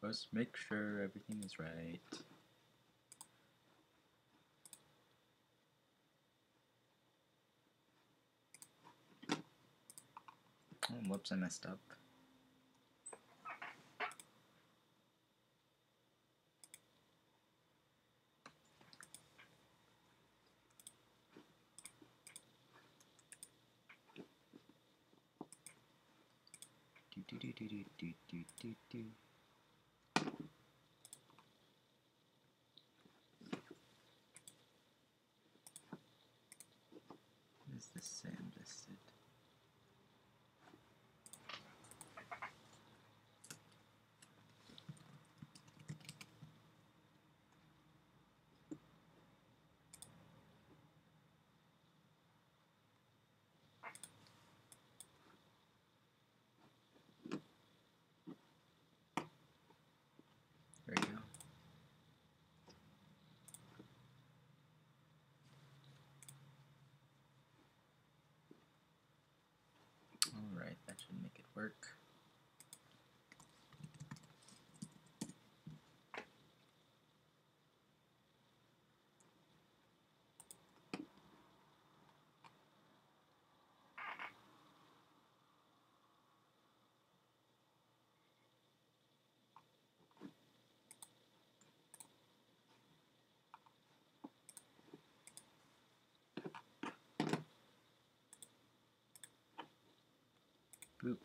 Let's make sure everything is right. Oh, whoops, I messed up. Is the same listed? There you go. Alright, that should make it work. Boop.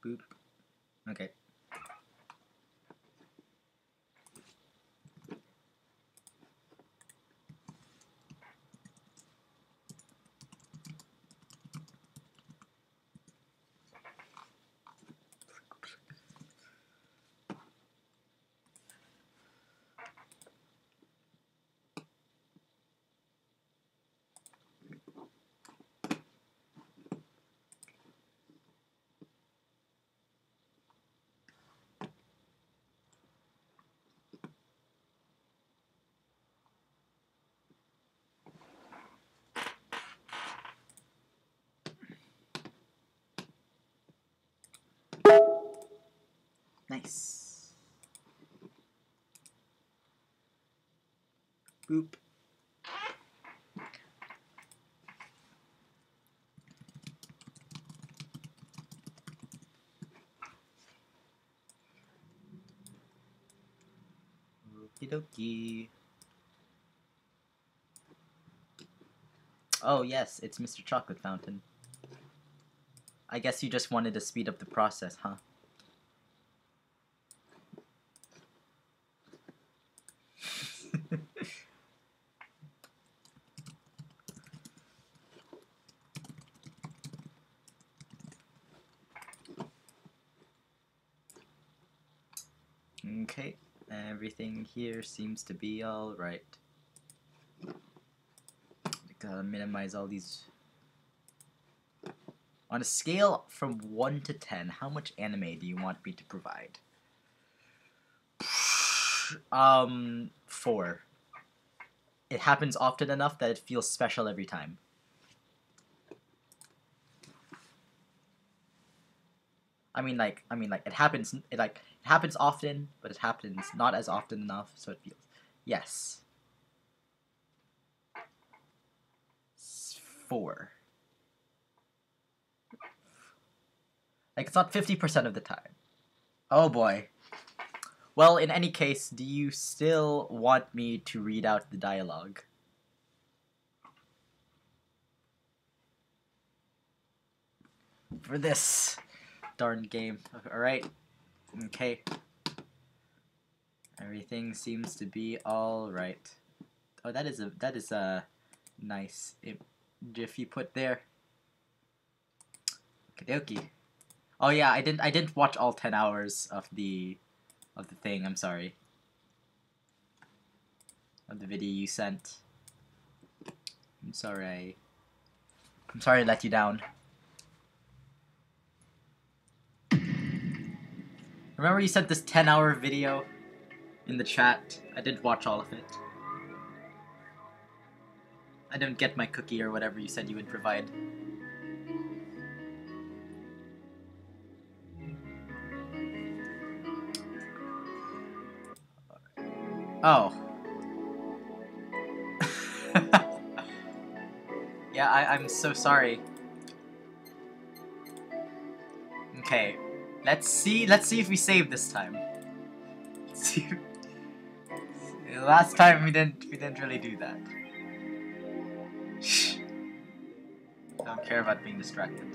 Boop. Okay. Nice. Boop. Okie dokie. Oh yes, it's Mr. Chocolate Fountain. I guess you just wanted to speed up the process, huh? Okay, everything here seems to be alright. Gotta minimize all these. On a scale from 1 to 10, how much anime do you want me to provide? 4. It happens often enough that it feels special every time. I mean, like, it happens, it happens often, but it happens not as often enough, so it feels, yes. 4. Like, it's not 50% of the time. Oh boy. Well, in any case, do you still want me to read out the dialogue? For this darn game. Alright. Okay. Everything seems to be alright. Oh, that is a nice GIF you put there. Okie. Oh yeah, I didn't watch all 10 hours of the thing. I'm sorry. Of the video you sent. I'm sorry. I'm sorry to let you down. Remember you sent this 10-hour video in the chat? I didn't watch all of it. I didn't get my cookie or whatever you said you would provide. Oh. Yeah, I'm so sorry. Okay, let's see if we save this time. Let's see. Last time we didn't really do that. Shh. Don't care about being distracted.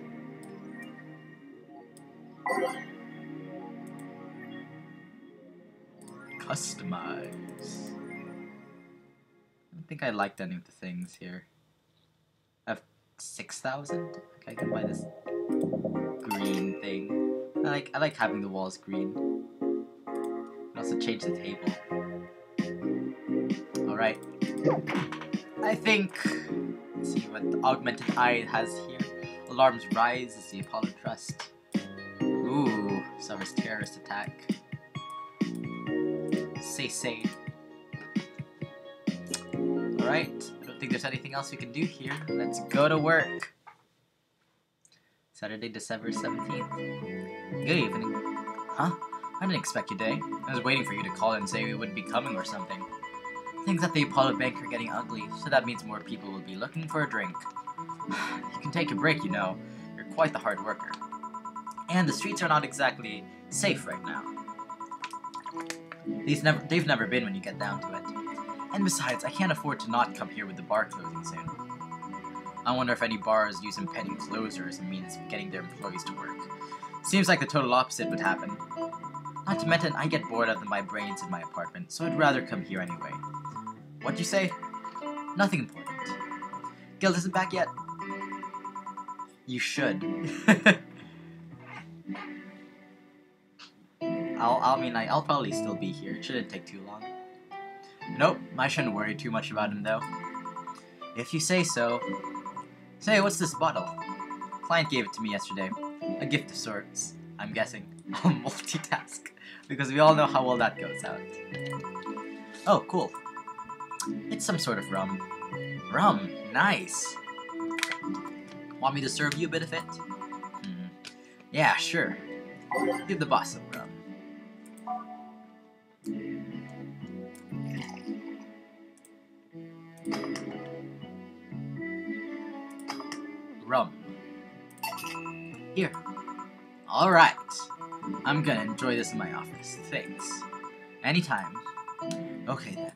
Customize. I don't think I liked any of the things here. I have 6,000. Okay, I can buy this green thing. I like having the walls green. And also change the table. Alright. I think, let's see what the augmented eye has here. Alarms rise as the Apollo Trust. Ooh, suffers terrorist attack. Say. Alright, I don't think there's anything else we can do here. Let's go to work. Saturday, December 17th. Good evening. Huh? I didn't expect you today. I was waiting for you to call and say we wouldn't be coming or something. Things at the Apollo Bank are getting ugly, so that means more people will be looking for a drink. You can take a break, you know. You're quite the hard worker. And the streets are not exactly safe right now. They've never been when you get down to it. And besides, I can't afford to not come here with the bar closing soon. I wonder if any bars use impending closure as a means of getting their employees to work. Seems like the total opposite would happen. Not to mention, I get bored of my brains in my apartment, so I'd rather come here anyway. What'd you say? Nothing important. Guild isn't back yet? You should. I'll probably still be here. It shouldn't take too long. Nope, I shouldn't worry too much about him though. If you say so. Say, what's this bottle? Client gave it to me yesterday. A gift of sorts, I'm guessing. I'll multitask, because we all know how well that goes out. Oh, cool. It's some sort of rum. Rum, nice. Want me to serve you a bit of it? Yeah, sure. Give the boss some rum. Rum. Here. Alright. I'm gonna enjoy this in my office. Thanks. Anytime. Okay then.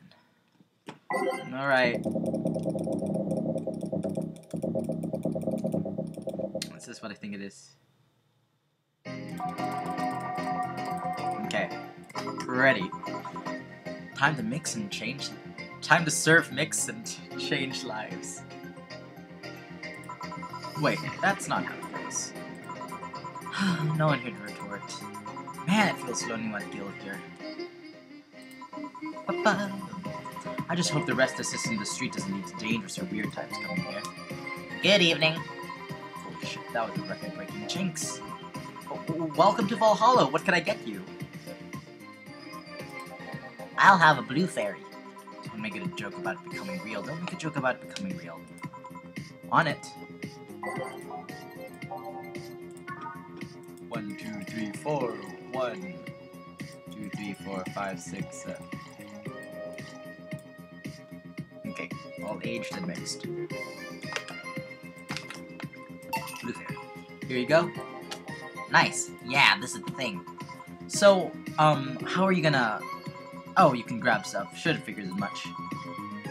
Alright. Is this what I think it is? Okay. Ready. Time to mix and change. Time to serve, mix, and change lives. Wait, that's not how it goes. No one here to retort. Man, it feels lonely when guild here. I just hope the rest of the system in the street doesn't lead to dangerous or weird types coming here. Good evening. Holy shit, that was a record-breaking jinx. Welcome to Valhalla. What can I get you? I'll have a blue fairy. Don't make it a joke about it becoming real. Don't make a joke about it becoming real. On it. 1, 2, 3, 4. 1, 2, 3, 4, 5, 6, 7. Okay, all aged and mixed. Blue fairy. Here you go. Nice. Yeah, this is the thing. So, how are you gonna... Oh, you can grab stuff. Should've figured as much.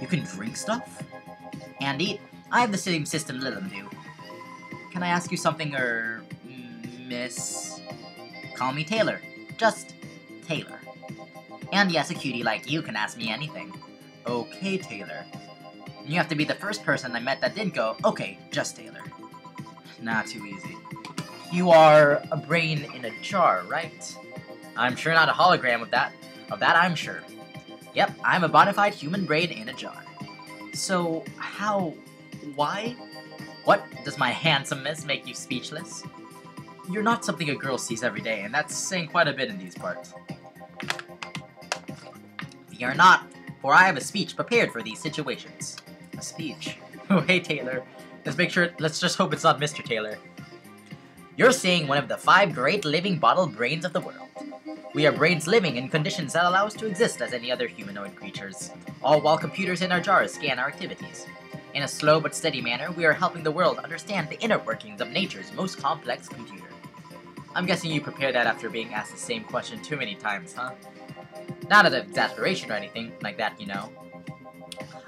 You can drink stuff? And eat? I have the same system Lilum do. Can I ask you something, Miss... Call me Taylor. Just Taylor. And yes, a cutie like you can ask me anything. Okay, Taylor. You have to be the first person I met that didn't go, okay, just Taylor. Not too easy. You are a brain in a jar, right? I'm sure not a hologram of that. Of that, I'm sure. Yep, I'm a bona fide human brain in a jar. So, how... why? What? Does my handsomeness make you speechless? You're not something a girl sees every day, and that's saying quite a bit in these parts. You're not, for I have a speech prepared for these situations. A speech? Oh, hey, Taylor. Let's just hope it's not Mr. Taylor. You're seeing one of the 5 great living bottle brains of the world. We are brains living in conditions that allow us to exist as any other humanoid creatures, all while computers in our jars scan our activities. In a slow but steady manner, we are helping the world understand the inner workings of nature's most complex computer. I'm guessing you prepared that after being asked the same question too many times, huh? Not out of exasperation or anything like that, you know.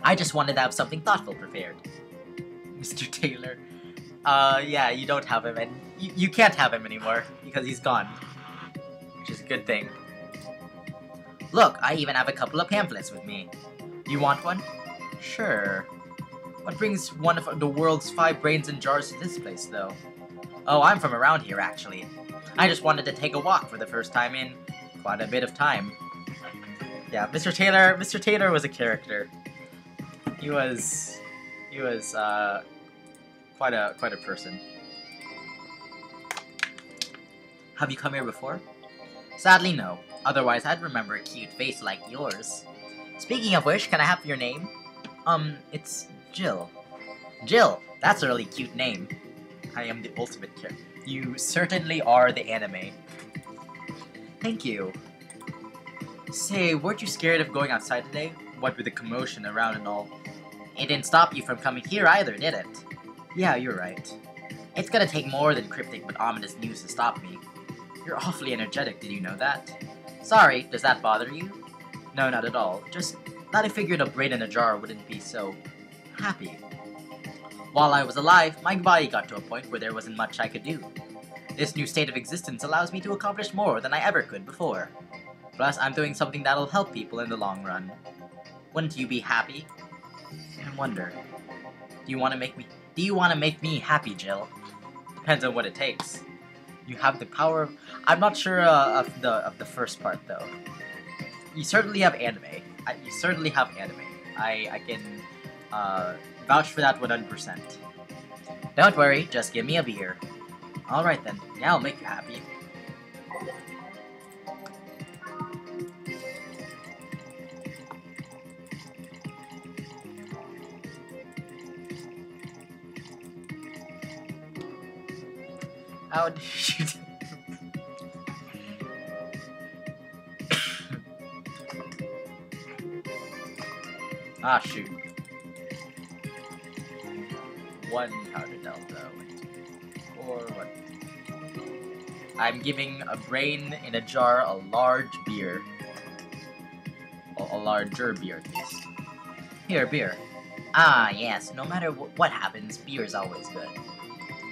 I just wanted to have something thoughtful prepared. Mr. Taylor. Yeah, you don't have him, and you can't have him anymore, because he's gone. Which is a good thing. Look, I even have a couple of pamphlets with me. You want one? Sure. What brings one of the world's 5 brains in jars to this place, though? Oh, I'm from around here, actually. I just wanted to take a walk for the first time in quite a bit of time. Yeah, Mr. Taylor was a character. He was quite a person. Have you come here before? Sadly, no. Otherwise, I'd remember a cute face like yours. Speaking of which, can I have your name? It's Jill. Jill! That's a really cute name. I am the ultimate character. You certainly are the anime. Thank you. Say, weren't you scared of going outside today? What with the commotion around and all? It didn't stop you from coming here either, did it? Yeah, you're right. It's gonna take more than cryptic but ominous news to stop me. You're awfully energetic, did you know that? Sorry, does that bother you? No, not at all. Just that I figured a brain in a jar wouldn't be so happy. While I was alive, my body got to a point where there wasn't much I could do. This new state of existence allows me to accomplish more than I ever could before. Plus, I'm doing something that'll help people in the long run. Wouldn't you be happy? I wonder. Do you want to make me happy, Jill? Depends on what it takes. You have the power of... I'm not sure of the first part, though. You certainly have anime. I can vouch for that 100%. Don't worry, just give me a beer. Alright then, now I'll make you happy. How did you do? Ah, shoot. 1 powder delta. Or what? I'm giving a brain in a jar a large beer. A larger beer, at least. Here, beer. Ah, yes. No matter what happens, beer is always good.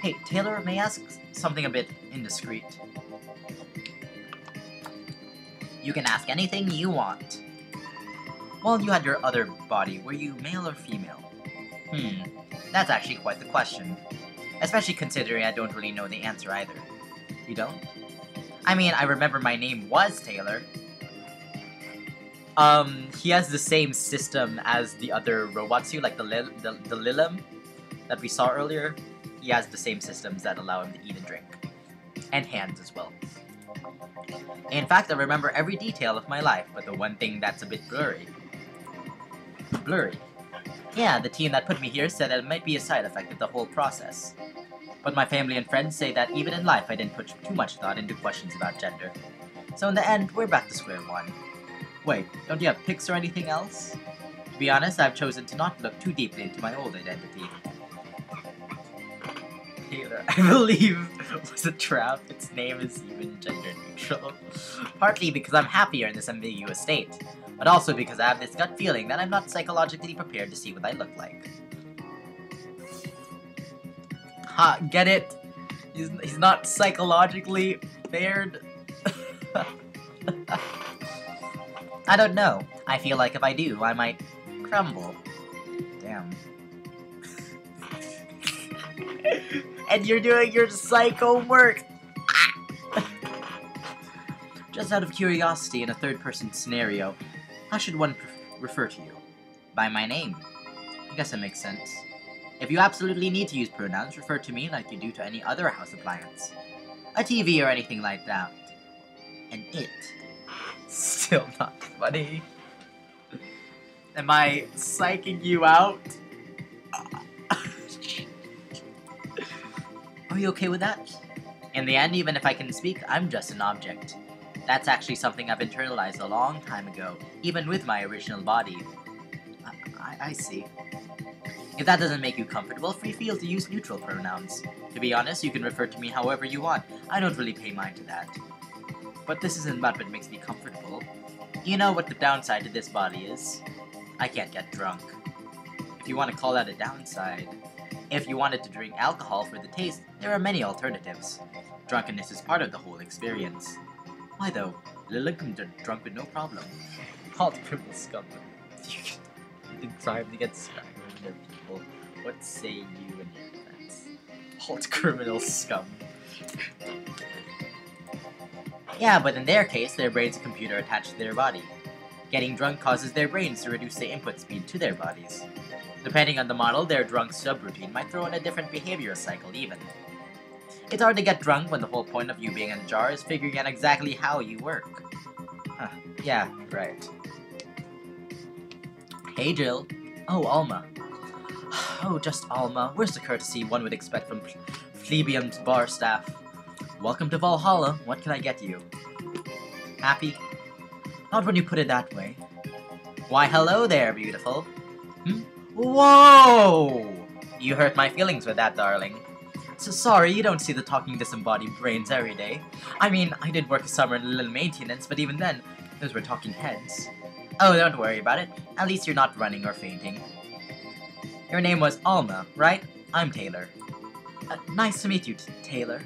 Hey, Taylor, may I ask something a bit indiscreet? You can ask anything you want. While you had your other body, were you male or female? That's actually quite the question. Especially considering I don't really know the answer either. You don't? I mean, I remember my name was Taylor. He has the same system as the other Robotsu, like the Lilim that we saw earlier. He has the same systems that allow him to eat and drink. And hands as well. In fact, I remember every detail of my life, but the one thing that's a bit blurry. Blurry? Yeah, the team that put me here said that it might be a side effect of the whole process. But my family and friends say that even in life I didn't put too much thought into questions about gender. So in the end, we're back to square one. Wait, don't you have pics or anything else? To be honest, I've chosen to not look too deeply into my old identity. Taylor, I believe, was a trap. Its name is even gender neutral. Partly because I'm happier in this ambiguous state, but also because I have this gut feeling that I'm not psychologically prepared to see what I look like. Ha, get it? He's not psychologically prepared. I don't know. I feel like if I do, I might crumble. Damn. And you're doing your psycho work! Just out of curiosity, in a third-person scenario, how should one refer to you? By my name. I guess that makes sense. If you absolutely need to use pronouns, refer to me like you do to any other house appliance. A TV or anything like that. And it. Still not funny. Am I psyching you out? Are you okay with that? In the end, even if I can speak, I'm just an object. That's actually something I've internalized a long time ago, even with my original body. I see. If that doesn't make you comfortable, free feel to use neutral pronouns. To be honest, you can refer to me however you want. I don't really pay mind to that. But this isn't about what makes me comfortable. You know what the downside to this body is? I can't get drunk. If you want to call that a downside. If you wanted to drink alcohol for the taste, there are many alternatives. Drunkenness is part of the whole experience. Why though? Lily can get drunk with no problem. Called criminal scum. You can tribe to get scum with their people. What say you in your defense? Halt criminal scum. Yeah, but in their case, their brain's a computer attached to their body. Getting drunk causes their brains to reduce the input speed to their bodies. Depending on the model, their drunk subroutine might throw in a different behavioral cycle even. It's hard to get drunk when the whole point of you being in a jar is figuring out exactly how you work. Huh, yeah, right. Hey Jill. Oh, Alma. Oh, just Alma. Where's the courtesy one would expect from plebeian's bar staff? Welcome to Valhalla. What can I get you? Happy? Not when you put it that way. Why, hello there, beautiful. Hmm? Whoa! You hurt my feelings with that, darling. So sorry, you don't see the talking disembodied brains every day. I mean, I did work a summer in a little maintenance, but even then, those were talking heads. Oh, don't worry about it. At least you're not running or fainting. Your name was Alma, right? I'm Taylor. Nice to meet you, Taylor.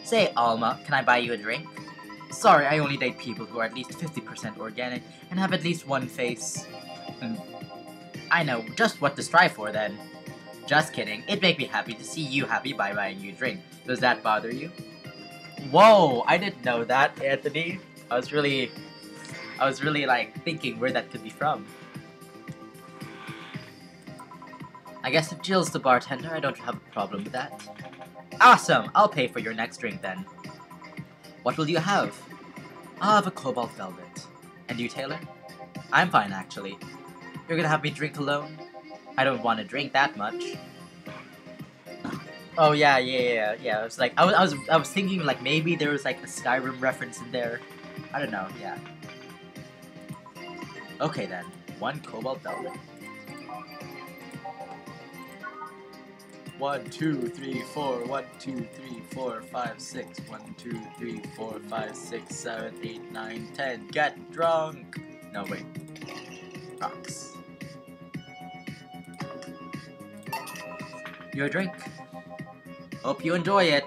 Say, Alma, can I buy you a drink? Sorry, I only date people who are at least 50% organic and have at least one face. I know just what to strive for then. Just kidding. It'd make me happy to see you happy by buying you a drink. Does that bother you? Whoa, I didn't know that, Anthony. I was really like thinking where that could be from. I guess if Jill's the bartender, I don't have a problem with that. Awesome! I'll pay for your next drink then. What will you have? I'll have a cobalt velvet. And you, Taylor? I'm fine, actually. You're gonna have me drink alone? I don't want to drink that much. Oh yeah. I was like, I was thinking like maybe there was like a Skyrim reference in there. I don't know. Yeah. Okay then, one cobalt velvet. 1, 2, 3, 4. 1, 2, 3, 4, 5, 6. 1, 2, 3, 4, 5, 6, 7, 8, 9, 10. Get drunk. No wait. Rocks. Your drink. Hope you enjoy it.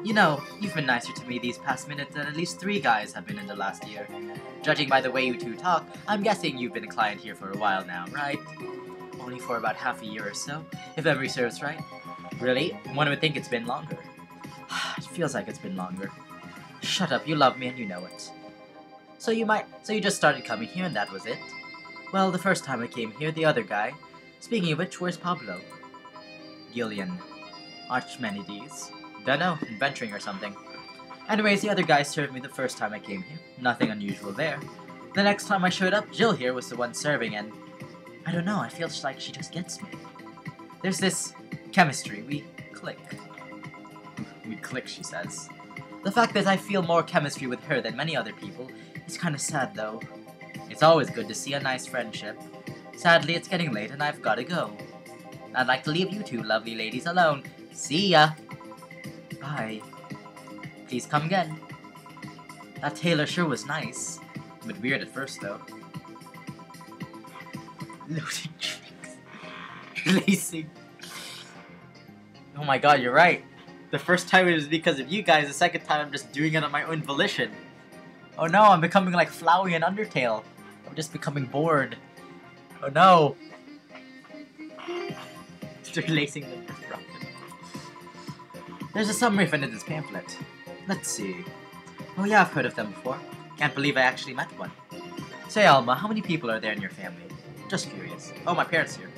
You know, you've been nicer to me these past minutes than at least 3 guys have been in the last year. Judging by the way you two talk, I'm guessing you've been a client here for a while now, right? Only for about half a year or so, if memory serves right. Really? One would think it's been longer. It feels like it's been longer. Shut up, you love me and you know it. So you just started coming here and that was it? Well, the first time I came here, the other guy. Speaking of which, where's Pablo? Gillian. Archimedes. Dunno, adventuring or something. Anyways, the other guy served me the first time I came here. Nothing unusual there. The next time I showed up, Jill here was the one serving and... I don't know, I feel like she just gets me. There's this chemistry, we click. We click, she says. The fact that I feel more chemistry with her than many other people is kinda sad though. It's always good to see a nice friendship. Sadly, it's getting late and I've gotta go. I'd like to leave you two lovely ladies alone. See ya! Bye. Please come again. That Taylor sure was nice. A bit weird at first, though. Loading tricks. Lacing. Oh my god, you're right. The first time it was because of you guys, the second time I'm just doing it on my own volition. Oh no, I'm becoming like Flowey and Undertale. I'm just becoming bored. Oh no. Start lacing them with rocket. There's a summary in this pamphlet. Let's see. Oh yeah, I've heard of them before. Can't believe I actually met one. Say, Alma, how many people are there in your family? Just curious. Oh, my parents here.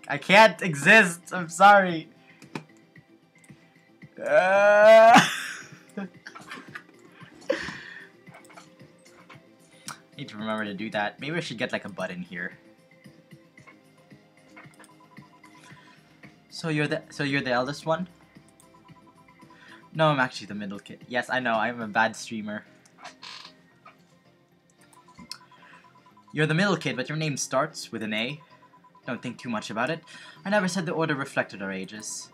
I can't exist. I'm sorry. Need to remember to do that. Maybe I should get like a button here. So you're the eldest one? No, I'm actually the middle kid. Yes, I know. I'm a bad streamer. You're the middle kid, but your name starts with an A. Don't think too much about it. I never said the order reflected our ages.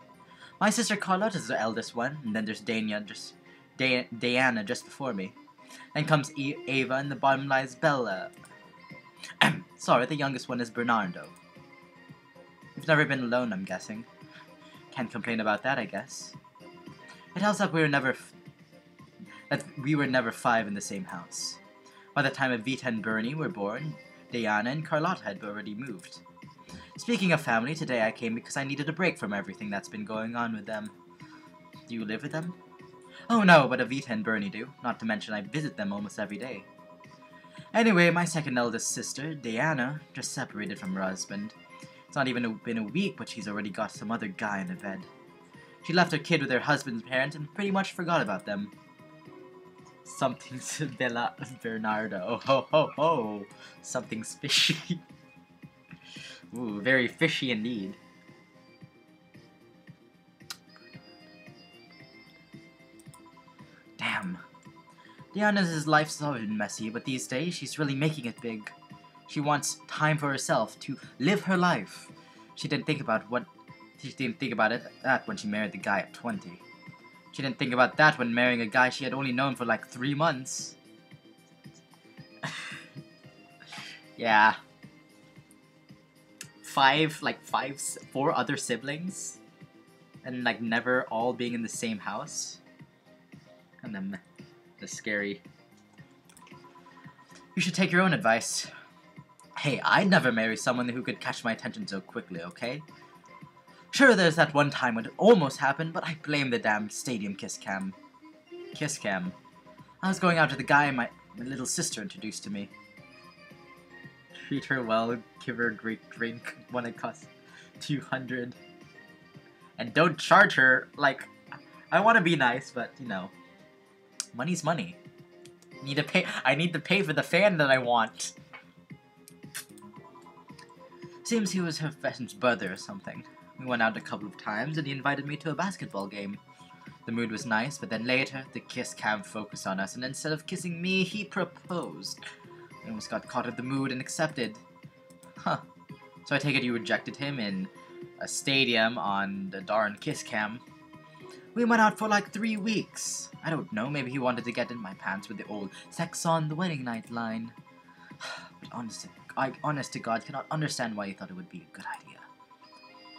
My sister Carlotta is the eldest one, and then there's Diana just before me. Then comes Ava, and the bottom lies Bella. Sorry, the youngest one is Bernardo. You've never been alone, I'm guessing. Can't complain about that, I guess. It helps that we were never 5 in the same house. By the time Evita and Bernie were born, Diana and Carlotta had already moved. Speaking of family, today I came because I needed a break from everything that's been going on with them. Do you live with them? Oh no, but Evita and Bernie do. Not to mention I visit them almost every day. Anyway, my second eldest sister, Diana, just separated from her husband. It's not even been a week, but she's already got some other guy in the bed. She left her kid with her husband's parents and pretty much forgot about them. Something's Bernardo. Oh ho ho ho! Something's fishy. Ooh, very fishy indeed. Damn. Diana's life's always been messy, but these days she's really making it big. She wants time for herself, to live her life. She didn't think about that when she married the guy at 20. She didn't think about that when marrying a guy she had only known for like 3 months. Yeah. 4 other siblings? And like never all being in the same house? And then that's scary. You should take your own advice. Hey, I'd never marry someone who could catch my attention so quickly, okay? Sure, there's that one time when it almost happened, but I blame the damn stadium kiss cam. Kiss cam. I was going out with the guy my little sister introduced to me. Treat her well, give her a great drink when it costs 200. And don't charge her, like, I want to be nice, but, you know, money's money. I need to pay for the fan that I want. Seems he was her friend's brother or something. We went out a couple of times and he invited me to a basketball game. The mood was nice, but then later, the kiss cam focused on us and instead of kissing me, he proposed. I almost got caught in the mood and accepted. Huh. So I take it you rejected him in a stadium on the darn kiss cam. We went out for like 3 weeks. I don't know, maybe he wanted to get in my pants with the old sex on the wedding night line. But honest to God, cannot understand why he thought it would be a good idea.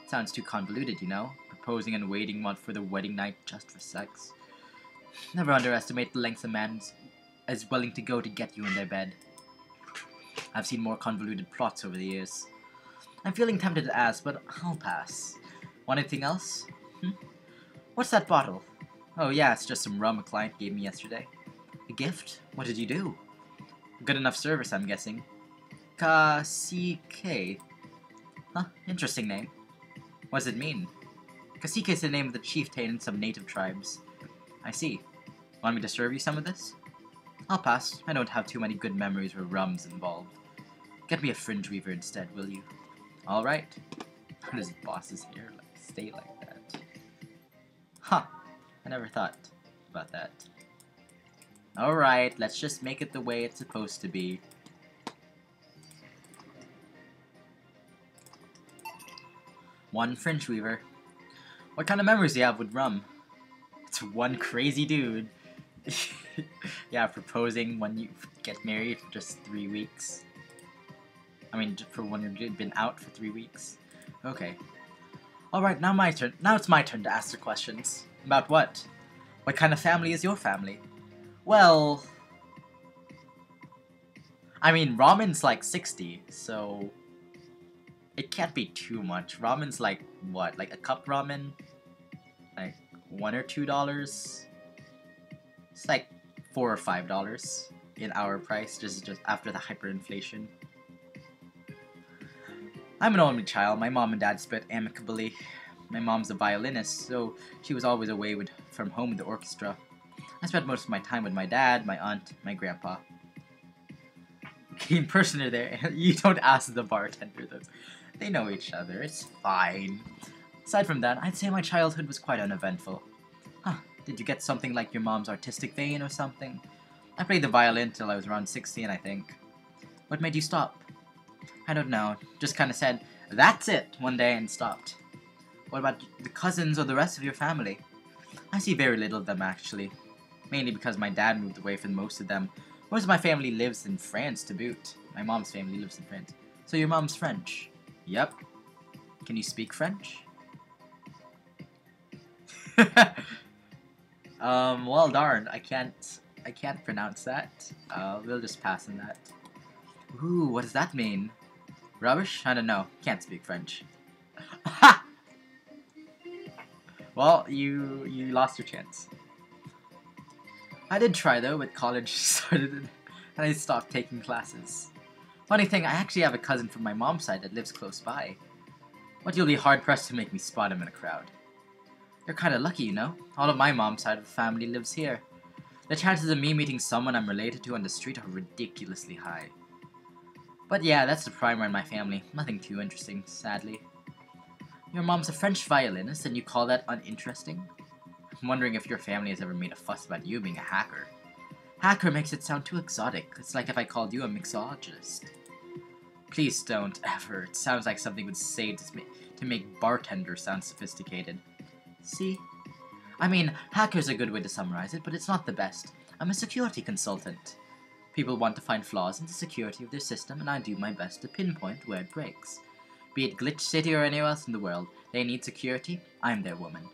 Sounds too convoluted, you know? Proposing and waiting for the wedding night just for sex. Never underestimate the lengths a man is willing to go to get you in their bed. I've seen more convoluted plots over the years. I'm feeling tempted to ask, but I'll pass. Want anything else? What's that bottle? Oh yeah, it's just some rum a client gave me yesterday. A gift? What did you do? Good enough service, I'm guessing. Cacique. Huh, interesting name. What does it mean? Cacique is the name of the chieftain in some native tribes. I see. Want me to serve you some of this? I'll pass. I don't have too many good memories where rum's involved. Get me a fringe weaver instead, will you? Alright. How does boss's hair stay like that? Huh. I never thought about that. Alright, let's just make it the way it's supposed to be. One fringe weaver. What kind of memories do you have with rum? It's one crazy dude. Yeah, proposing when you get married for just 3 weeks. I mean, for when you've been out for 3 weeks. Okay. Alright, now my turn. Now it's my turn to ask the questions. About what? What kind of family is your family? Well... I mean, ramen's like 60, so... It can't be too much. Ramen's like, what? Like a cup ramen? Like $1 or $2? It's like $4 or $5 in our price, just after the hyperinflation. I'm an only child. My mom and dad split amicably. My mom's a violinist, so she was always away from home with the orchestra. I spent most of my time with my dad, my aunt, my grandpa. Keen person are there. You don't ask the bartender those. They know each other. It's fine. Aside from that, I'd say my childhood was quite uneventful. Huh, did you get something like your mom's artistic vein or something? I played the violin till I was around 16, I think. What made you stop? I don't know. Just kinda said, that's it, one day and stopped. What about the cousins or the rest of your family? I see very little of them, actually. Mainly because my dad moved away from most of them. Most of my family lives in France to boot. My mom's family lives in France. So your mom's French? Yep. Can you speak French? Well darn, I can't pronounce that. We'll just pass on that. Ooh, what does that mean? Rubbish? I don't know. Can't speak French. Ha! Well, you lost your chance. I did try though, but college started and I stopped taking classes. Funny thing, I actually have a cousin from my mom's side that lives close by. But you'll be hard pressed to make me spot him in a crowd. You're kinda lucky, you know? All of my mom's side of the family lives here. The chances of me meeting someone I'm related to on the street are ridiculously high. But yeah, that's the primer in my family. Nothing too interesting, sadly. Your mom's a French violinist and you call that uninteresting? I'm wondering if your family has ever made a fuss about you being a hacker. Hacker makes it sound too exotic. It's like if I called you a mixologist. Please don't, ever. It sounds like something would say to make bartender sound sophisticated. See? I mean, hacker's a good way to summarize it, but it's not the best. I'm a security consultant. People want to find flaws in the security of their system, and I do my best to pinpoint where it breaks. Be it Glitch City or anywhere else in the world, they need security, I'm their woman.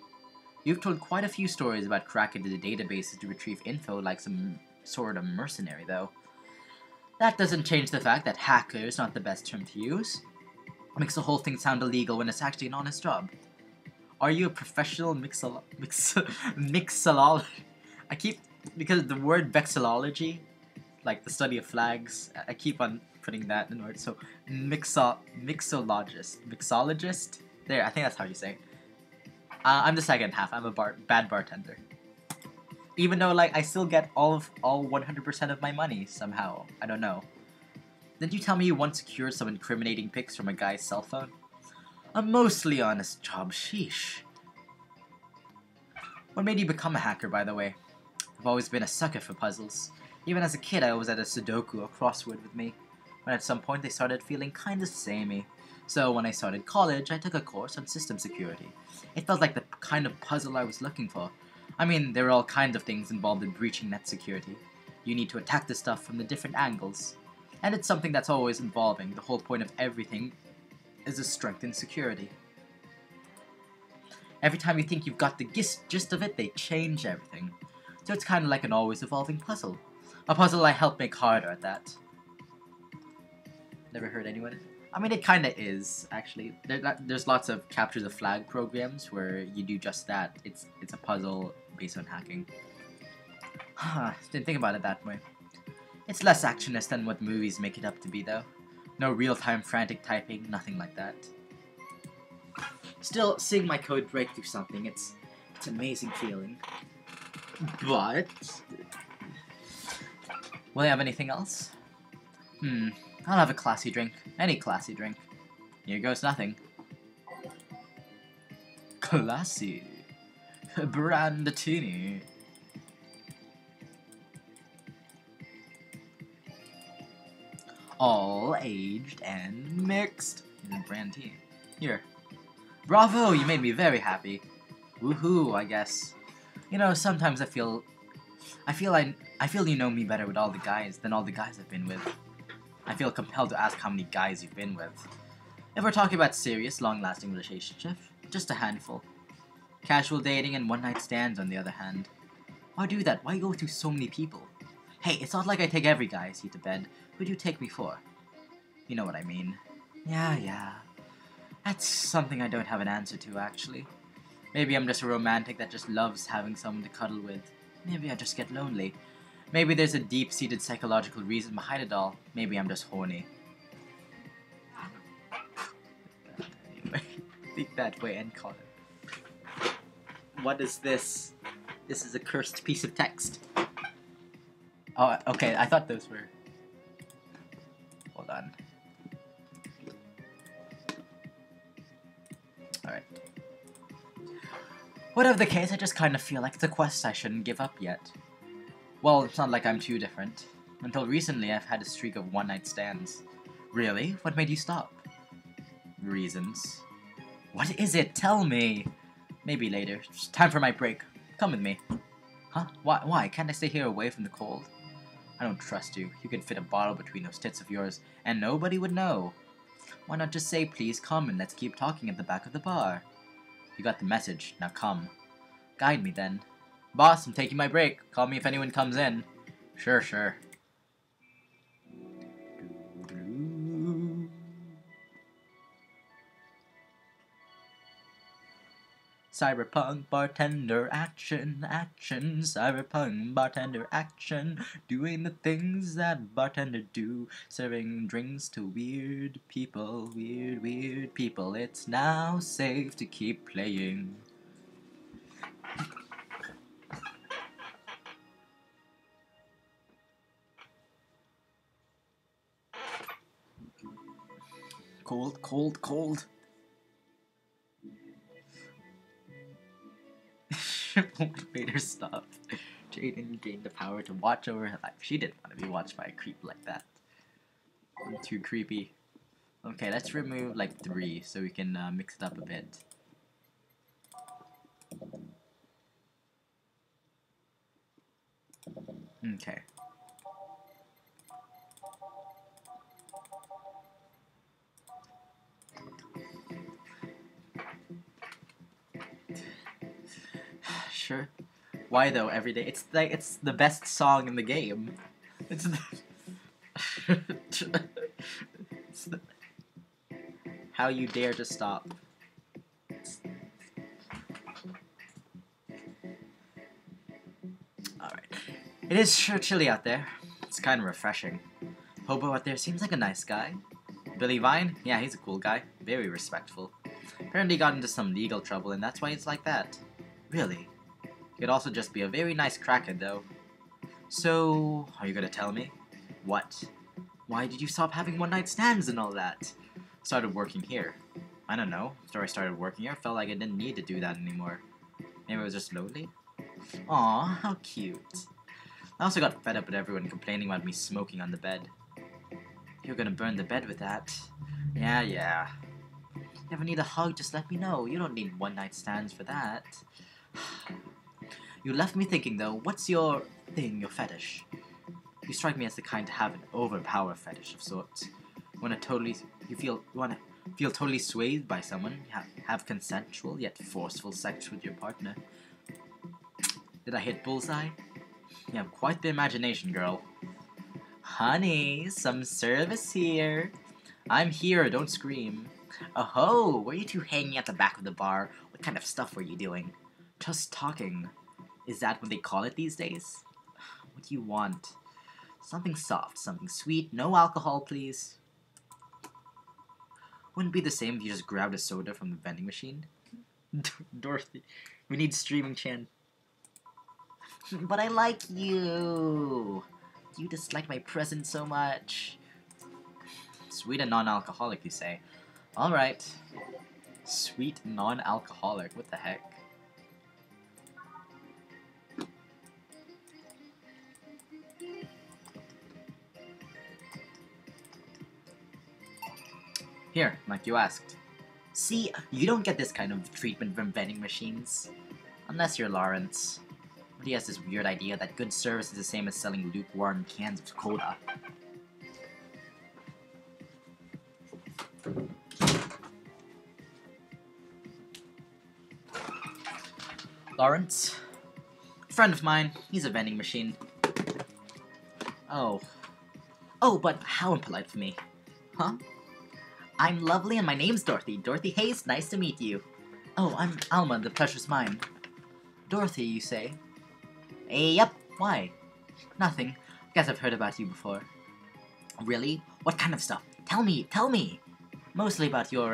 You've told quite a few stories about cracking into the databases to retrieve info like some sort of mercenary, though. That doesn't change the fact that hacker is not the best term to use. It makes the whole thing sound illegal when it's actually an honest job. Are you a professional mixologist? Because the word vexillology, like the study of flags, I keep on putting that in order. So, mixologist. There, I think that's how you say it. I'm the second half. I'm a bad bartender. Even though, like, I still get all 100% of my money somehow. I don't know. Didn't you tell me you once secured some incriminating pics from a guy's cell phone? A mostly honest job, sheesh. What made you become a hacker, by the way? I've always been a sucker for puzzles. Even as a kid, I always had a Sudoku or crossword with me. But at some point, they started feeling kinda samey. So when I started college, I took a course on system security. It felt like the kind of puzzle I was looking for. I mean, there are all kinds of things involved in breaching net security. You need to attack the stuff from the different angles. And it's something that's always evolving. The whole point of everything is to strengthen security. Every time you think you've got the gist of it, they change everything. So it's kind of like an always evolving puzzle. A puzzle I help make harder at that. Never heard anyone? I mean, it kinda is, actually. There's lots of capture the flag programs where you do just that. It's a puzzle based on hacking. Didn't think about it that way. It's less actionist than what movies make it up to be, though. No real-time frantic typing, nothing like that. Still, seeing my code break through something, it's an amazing feeling. But... will I have anything else? I'll have a classy drink. Any classy drink. Here goes nothing. Classy. Brandatini. All aged and mixed. Brandini. Here. Bravo, you made me very happy. Woohoo, I guess. You know, sometimes I feel you know me better with all the guys than all the guys I've been with. I feel compelled to ask how many guys you've been with. If we're talking about serious, long-lasting relationships, just a handful. Casual dating and one-night stands, on the other hand. Why do that? Why go through so many people? Hey, it's not like I take every guy I see to bed. Who do you take me for? You know what I mean. Yeah. That's something I don't have an answer to, actually. Maybe I'm just a romantic that just loves having someone to cuddle with. Maybe I just get lonely. Maybe there's a deep-seated psychological reason behind it all. Maybe I'm just horny. think that way and call it. What is this? This is a cursed piece of text. Oh, okay, I thought those were... Hold on. Alright. Whatever the case, I just kind of feel like it's a quest I shouldn't give up yet. Well, it's not like I'm too different. Until recently, I've had a streak of one-night stands. Really? What made you stop? Reasons. What is it? Tell me! Maybe later. It's time for my break. Come with me. Huh? Why? Can't I stay here away from the cold? I don't trust you. You could fit a bottle between those tits of yours, and nobody would know. Why not just say, please come and let's keep talking at the back of the bar? You got the message. Now come. Guide me then. Boss, I'm taking my break. Call me if anyone comes in. Sure, sure. Cyberpunk bartender action, action, cyberpunk bartender action, doing the things that bartender do, serving drinks to weird people, weird people. It's now safe to keep playing. Cold, cold, cold. Made her stop. Jaden gained the power to watch over her life. She didn't want to be watched by a creep like that. I'm too creepy. Okay, let's remove like 3 so we can mix it up a bit. Okay. Sure. Why though? Every day, it's the best song in the game. It's the How you dare to stop? All right. It is sure chilly out there. It's kind of refreshing. Hobo out there seems like a nice guy. Billy Vine? Yeah, he's a cool guy. Very respectful. Apparently got into some legal trouble, and that's why it's like that. Really? He could also just be a very nice crackhead, though. So, are you gonna tell me? What? Why did you stop having one-night stands and all that? Started working here. I don't know. After I started working here, I felt like I didn't need to do that anymore. Maybe I was just lonely? Aw, how cute. I also got fed up with everyone complaining about me smoking on the bed. You're gonna burn the bed with that. Yeah. You ever need a hug, just let me know. You don't need one-night stands for that. You left me thinking, though, what's your thing, your fetish? You strike me as the kind to have an overpower fetish of sorts. You wanna feel totally swayed by someone, have consensual yet forceful sex with your partner. Did I hit bullseye? You have quite the imagination, girl. Honey, some service here. I'm here, don't scream. Oh-ho, were you two hanging at the back of the bar? What kind of stuff were you doing? Just talking. Is that what they call it these days? What do you want? Something soft, something sweet, no alcohol, please. Wouldn't it be the same if you just grabbed a soda from the vending machine? Dorothy, we need streaming Chan. But I like you. You dislike my presence so much. Sweet and non-alcoholic, you say? Alright. Sweet non-alcoholic, what the heck? Here, like you asked. See, you don't get this kind of treatment from vending machines. Unless you're Lawrence. But he has this weird idea that good service is the same as selling lukewarm cans of cola. Lawrence? Friend of mine. He's a vending machine. Oh. Oh, but how impolite for me. Huh? I'm lovely and my name's Dorothy. Dorothy Hayes, nice to meet you. Oh, I'm Alma, the pleasure's mine. Dorothy, you say? Yep, why? Nothing. Guess I've heard about you before. Really? What kind of stuff? Tell me! Mostly about your,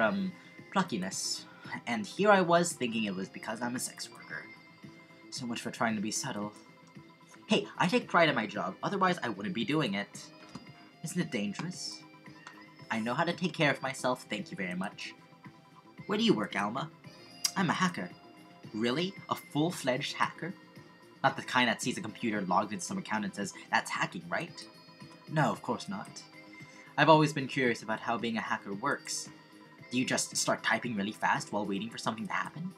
pluckiness. And here I was thinking it was because I'm a sex worker. So much for trying to be subtle. Hey, I take pride in my job, otherwise I wouldn't be doing it. Isn't it dangerous? I know how to take care of myself, thank you very much. Where do you work, Alma? I'm a hacker. Really? A full-fledged hacker? Not the kind that sees a computer logged into some account and says, that's hacking, right? No, of course not. I've always been curious about how being a hacker works. Do you just start typing really fast while waiting for something to happen?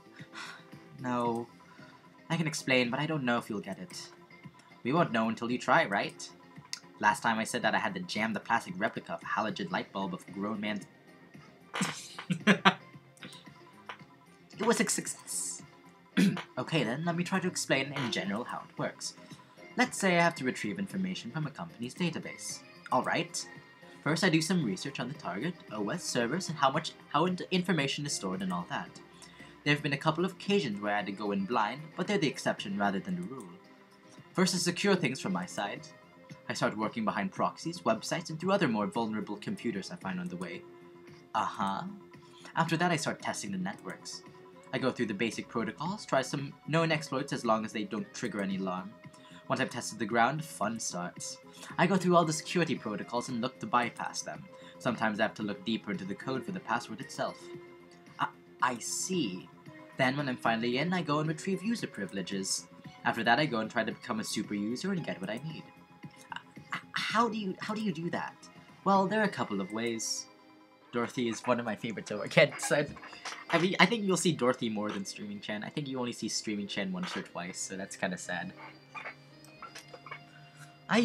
No. I can explain, but I don't know if you'll get it. We won't know until you try, right? Last time I said that I had to jam the plastic replica of a halogen light bulb of a grown man's... It was a success. Okay then, let me try to explain in general how it works. Let's say I have to retrieve information from a company's database. Alright. First I do some research on the target, OS servers, and how information is stored and all that. There have been a couple of occasions where I had to go in blind, but they're the exception rather than the rule. First to secure things from my side. I start working behind proxies, websites, and through other more vulnerable computers I find on the way. After that I start testing the networks. I go through the basic protocols, try some known exploits as long as they don't trigger any alarm. Once I've tested the ground, fun starts. I go through all the security protocols and look to bypass them. Sometimes I have to look deeper into the code for the password itself. I see. Then when I'm finally in, I go and retrieve user privileges. After that I go and try to become a super user and get what I need. How do you do that? Well, there are a couple of ways. Dorothy is one of my favorites over kids. I mean, I think you'll see Dorothy more than Streaming Chen. I think you only see Streaming Chen once or twice, so that's kind of sad. I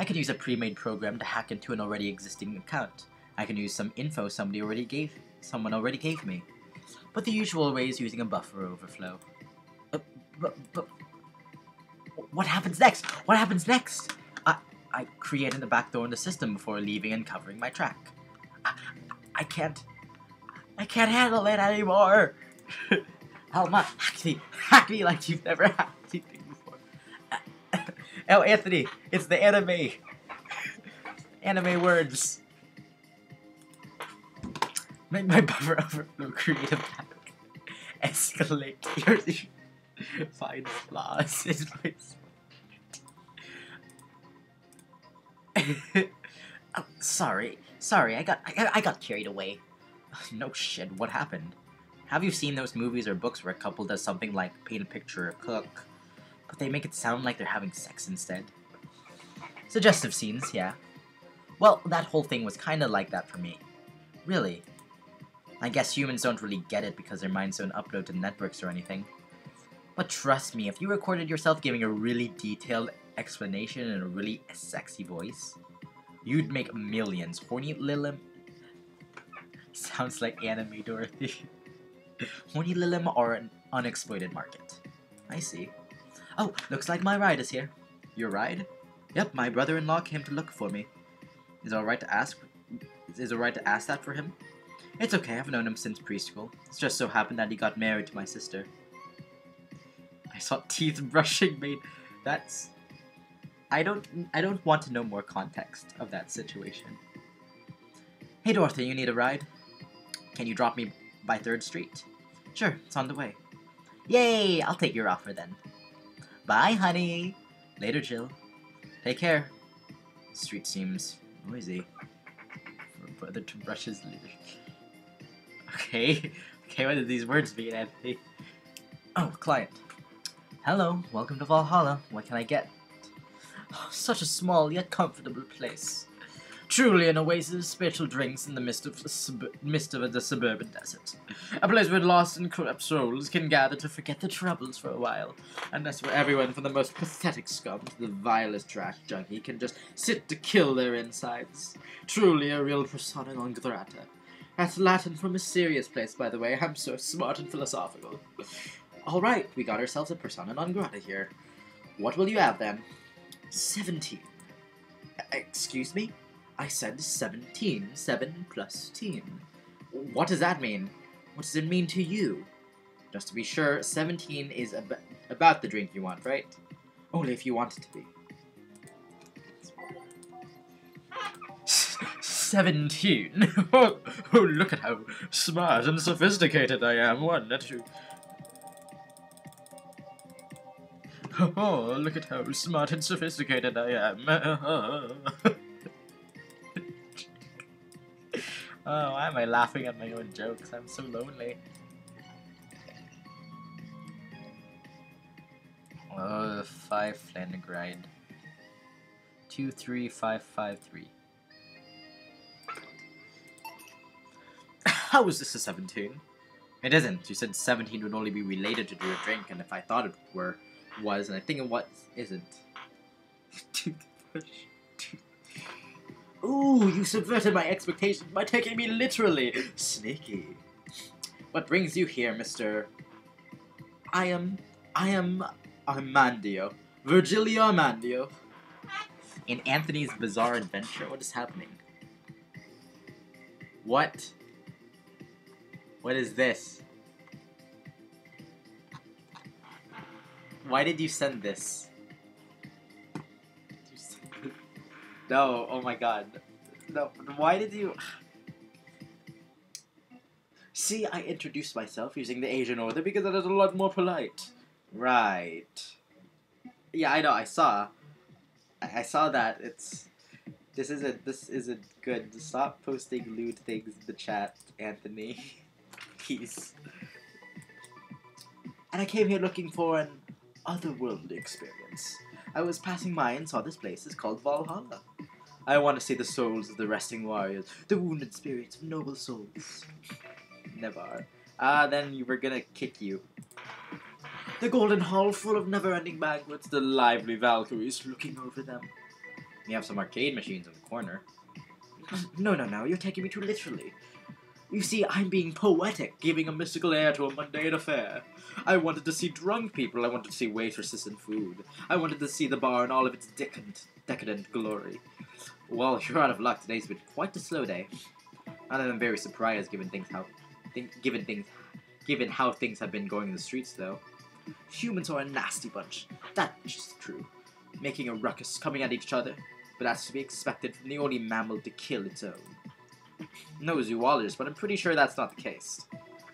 could use a pre-made program to hack into an already existing account. I can use some info someone already gave me. But the usual way is using a buffer overflow. But what happens next? What happens next? I created the backdoor in the system before leaving and covering my track. I can't handle it anymore. Alma, hack me like you've never hacked anything before. Oh, Anthony, it's the anime words. Make my buffer overflow creative hack. Escalate your find flaws in my oh, sorry, I got carried away. No shit, what happened? Have you seen those movies or books where a couple does something like paint a picture or cook, but they make it sound like they're having sex instead? Suggestive scenes, yeah. Well, that whole thing was kinda like that for me. Really. I guess humans don't really get it because their minds don't upload to networks or anything. But trust me, if you recorded yourself giving a really detailed explanation in a really sexy voice, you'd make millions. Horny Lilim... Sounds like anime Dorothy. Horny Lilim are an unexploited market. I see. Oh, looks like my ride is here. Your ride? Yep, my brother-in-law came to look for me. Is it alright to ask that for him? It's okay, I've known him since preschool. It's just so happened that he got married to my sister. I saw teeth brushing made... That's... I don't want to know more context of that situation. Hey Dorothy, you need a ride? Can you drop me by 3rd Street? Sure, it's on the way. Yay! I'll take your offer then. Bye, honey! Later, Jill. Take care. The street seems noisy. For a brother to brush his leader. Okay, what do these words mean, Anthony? Oh, client. Hello, welcome to Valhalla. What can I get? Oh, such a small yet comfortable place. Truly an oasis of spiritual drinks in the midst of the suburban desert. A place where lost and corrupt souls can gather to forget their troubles for a while. And that's where everyone from the most pathetic scum to the vilest trash junkie can just sit to kill their insides. Truly a real persona non grata. That's Latin for mysterious place, by the way. I'm so smart and philosophical. Alright, we got ourselves a persona non grata here. What will you have, then? 17. Excuse me? I said 17. 7 plus teen. What does that mean? What does it mean to you? Just to be sure, 17 is about the drink you want, right? Only if you want it to be. 17? Oh, look at how smart and sophisticated I am. 1, 2. Oh, look at how smart and sophisticated I am. Oh, why am I laughing at my own jokes? I'm so lonely. Oh, 5 Flannegride. 23553. How is this a 17? It isn't. You said 17 would only be related to do a drink, and if I thought it was, and I think it isn't. Ooh, you subverted my expectations by taking me literally. Sneaky. What brings you here, Mr. I am Armandio. Virgilio Armandio. In Anthony's bizarre adventure, what is happening? What? What is this? Why did you send this? No, oh my god. No, why did you... See, I introduced myself using the Asian order because that is a lot more polite. Right. Yeah, I know, I saw that. This isn't good. Stop posting lewd things in the chat, Anthony. Please. And I came here looking for an otherworldly experience. I was passing by and saw this place is called Valhalla. I want to see the souls of the resting warriors, the wounded spirits of noble souls. Never. Then you were gonna kick you. The golden hall full of never-ending banquets, the lively Valkyries looking over them. You have some arcade machines in the corner. No, you're taking me too literally. You see, I'm being poetic, giving a mystical air to a mundane affair. I wanted to see drunk people, I wanted to see waitresses and food. I wanted to see the bar in all of its decadent glory. Well, you're out of luck. Today's been quite a slow day. And I'm very surprised given how things have been going in the streets, though. Humans are a nasty bunch. That's just true. Making a ruckus, coming at each other. But that's to be expected from the only mammal to kill its own. No zoologist, but I'm pretty sure that's not the case.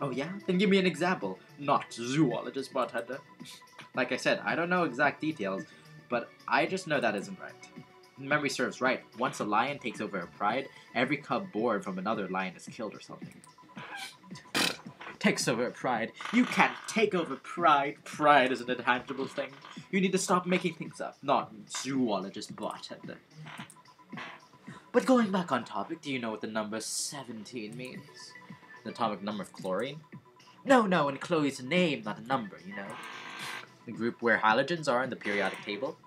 Oh yeah? Then give me an example. Not zoologist, bartender. Like I said, I don't know exact details, but I just know that isn't right. Memory serves right. Once a lion takes over a pride, every cub born from another lion is killed or something. Takes over a pride. You can't take over pride. Pride is an intangible thing. You need to stop making things up. Not zoologist bartender. But going back on topic, do you know what the number 17 means? The atomic number of chlorine? No, in Chloe's name, not a number, you know. The group where halogens are in the periodic table.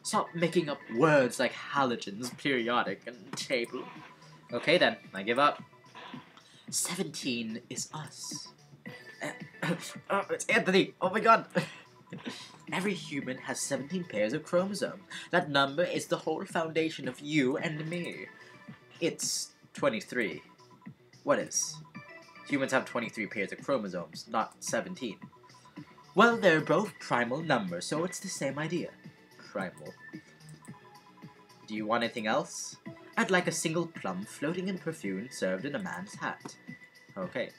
Stop making up words like halogens, periodic, and table. Okay then, I give up. 17 is us. Oh, it's Anthony! Oh my god! Every human has 17 pairs of chromosomes. That number is the whole foundation of you and me. It's 23. What is? Humans have 23 pairs of chromosomes, not 17. Well, they're both primal numbers, so it's the same idea. Primal. Do you want anything else? I'd like a single plum floating in perfume served in a man's hat. Okay.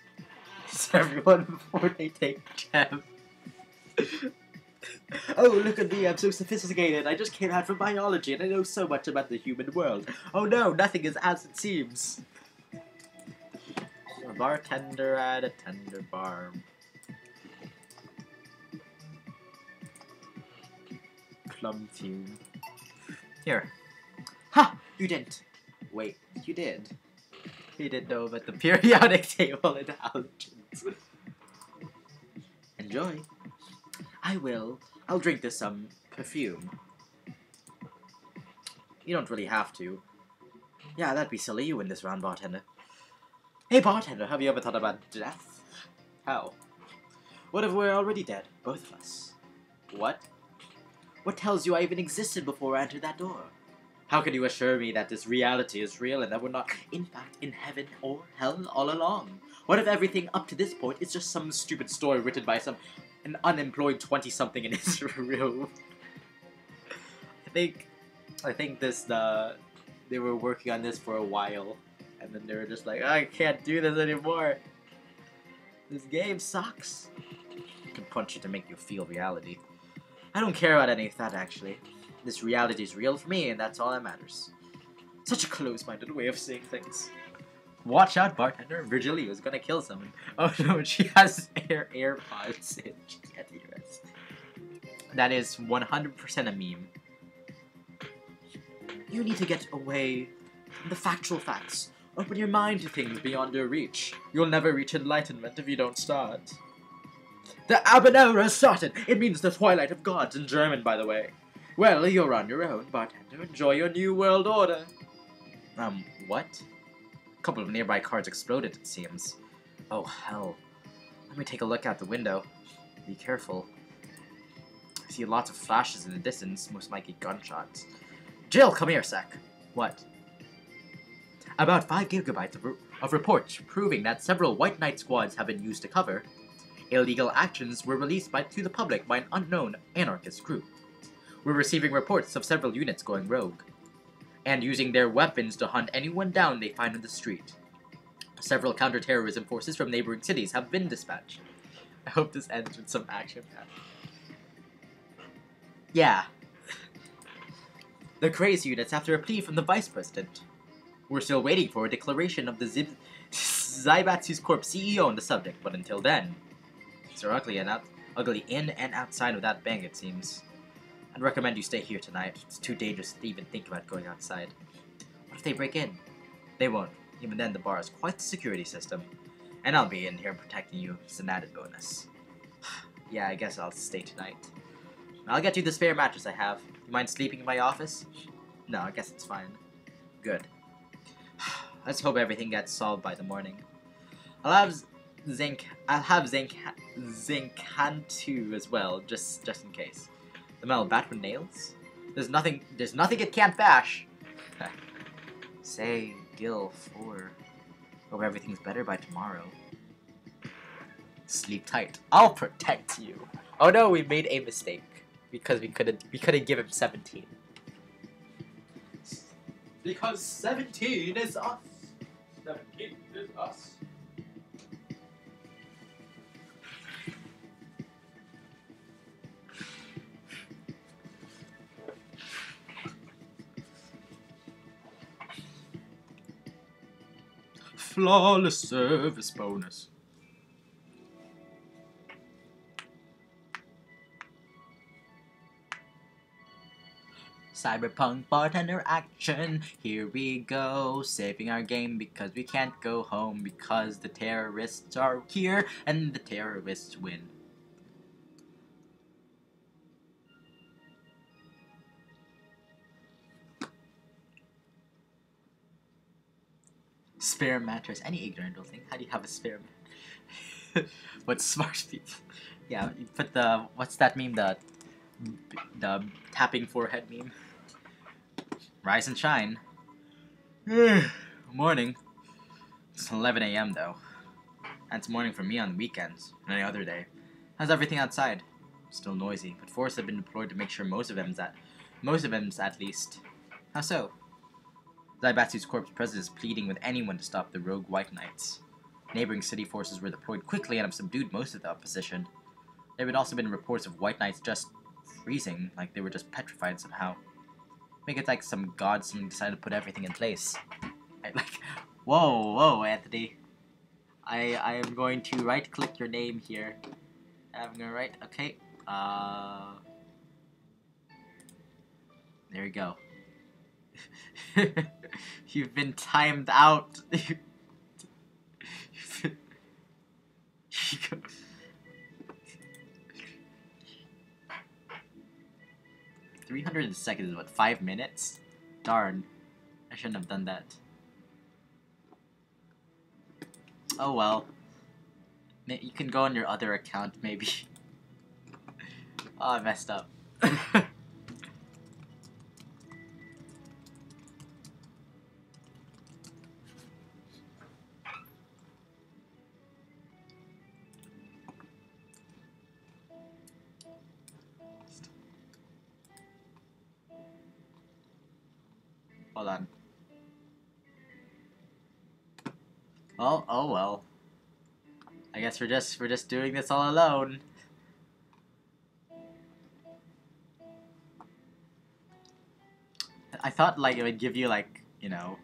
It's everyone before they take jam. Oh, look at me, I'm so sophisticated. I just came out from biology and I know so much about the human world. Oh no, nothing is as it seems. A bartender at a tender bar. Plum fume. Here. Ha! You didn't. Wait, you did. You didn't know about the periodic table and halogens. Enjoy. I will. I'll drink this perfume. You don't really have to. Yeah, that'd be silly. You win this round, bartender. Hey, bartender, have you ever thought about death? How? What if we're already dead? Both of us. What? What tells you I even existed before I entered that door? How can you assure me that this reality is real and that we're not, in fact, in heaven or hell all along? What if everything up to this point is just some stupid story written by an unemployed 20-something in his room? I think they were working on this for a while. and then they were just like, I can't do this anymore. This game sucks. I can punch you to make you feel reality. I don't care about any of that, actually. This reality is real for me, and that's all that matters. Such a close-minded way of seeing things. Watch out, bartender. Virgilia is gonna kill someone. Oh no, she has AirPods in. She can't hear us. That is 100% a meme. You need to get away from the factual facts. Open your mind to things beyond your reach. You'll never reach enlightenment if you don't start. The Habanera has started! It means the twilight of gods in German, by the way. Well, you're on your own, bartender. Enjoy your new world order. What? A couple of nearby cars exploded, it seems. Oh, hell. Let me take a look out the window. Be careful. I see lots of flashes in the distance, most likely gunshots. Jill, come here a sec. What? About 5 gigabytes of reports proving that several White Knight squads have been used to cover. Illegal actions were released to the public by an unknown anarchist group. We're receiving reports of several units going rogue, and using their weapons to hunt anyone down they find on the street. Several counter-terrorism forces from neighboring cities have been dispatched. I hope this ends with some action. Yeah. The crazy units after a plea from the Vice President. We're still waiting for a declaration of the Zaibatsu's Corp CEO on the subject, but until then, things are ugly in and outside of that bank, it seems. I'd recommend you stay here tonight. It's too dangerous to even think about going outside. What if they break in? They won't. Even then, the bar has quite the security system. And I'll be in here protecting you. It's an added bonus. Yeah, I guess I'll stay tonight. I'll get you the spare mattress I have. You mind sleeping in my office? No, I guess it's fine. Good. Let's hope everything gets solved by the morning. I'll have Zincantu as well, just in case. The metal bat with nails? There's nothing it can't bash. Say, Gil 4. Hope everything's better by tomorrow. Sleep tight. I'll protect you. Oh no, we made a mistake because we couldn't give him 17. Because 17 is us. 17 is us. Flawless service bonus. Cyberpunk bartender action, here we go, saving our game because we can't go home because the terrorists are here and the terrorists win. Spare mattress. Any ignorant will think, how do you have a spare mattress? What smart people. Yeah, you put the, what's that meme, the tapping forehead meme. Rise and shine. Morning. It's 11 a.m. though. That's morning for me on the weekends, and any other day. How's everything outside? Still noisy, but forces have been deployed to make sure most of them's at least. How so? Zaibatsu's Corps president is pleading with anyone to stop the rogue White Knights. Neighboring city forces were deployed quickly and have subdued most of the opposition. There had also been reports of White Knights just freezing, like they were just petrified somehow. Make it like some god decided to put everything in place. Whoa, Anthony. I am going to right-click your name here. I'm gonna write, okay. There we go. You've been timed out. 300 seconds is what, 5 minutes? Darn. I shouldn't have done that. Oh well. You can go on your other account, maybe. Oh, I messed up. Hold on. Oh well. I guess we're just doing this all alone. I thought like it would give you like, you know,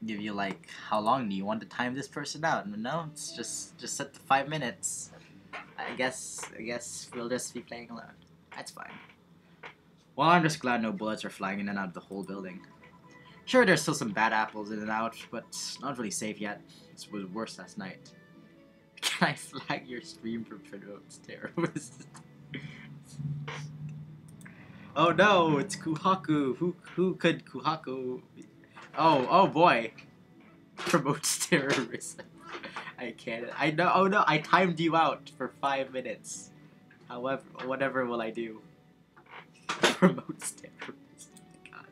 give you like how long do you want to time this person out? No, it's just set to 5 minutes. I guess we'll just be playing alone. That's fine. Well, I'm just glad no bullets are flying in and out of the whole building. Sure, there's still some bad apples in and out, but not really safe yet. This was worse last night. Can I flag your stream for promotes terrorists? Oh no, it's Kuhaku. Who could Kuhaku be? Oh boy. Promotes terrorism. I can't. I know. Oh no, I timed you out for 5 minutes. However, whatever will I do? Promotes terrorism. God.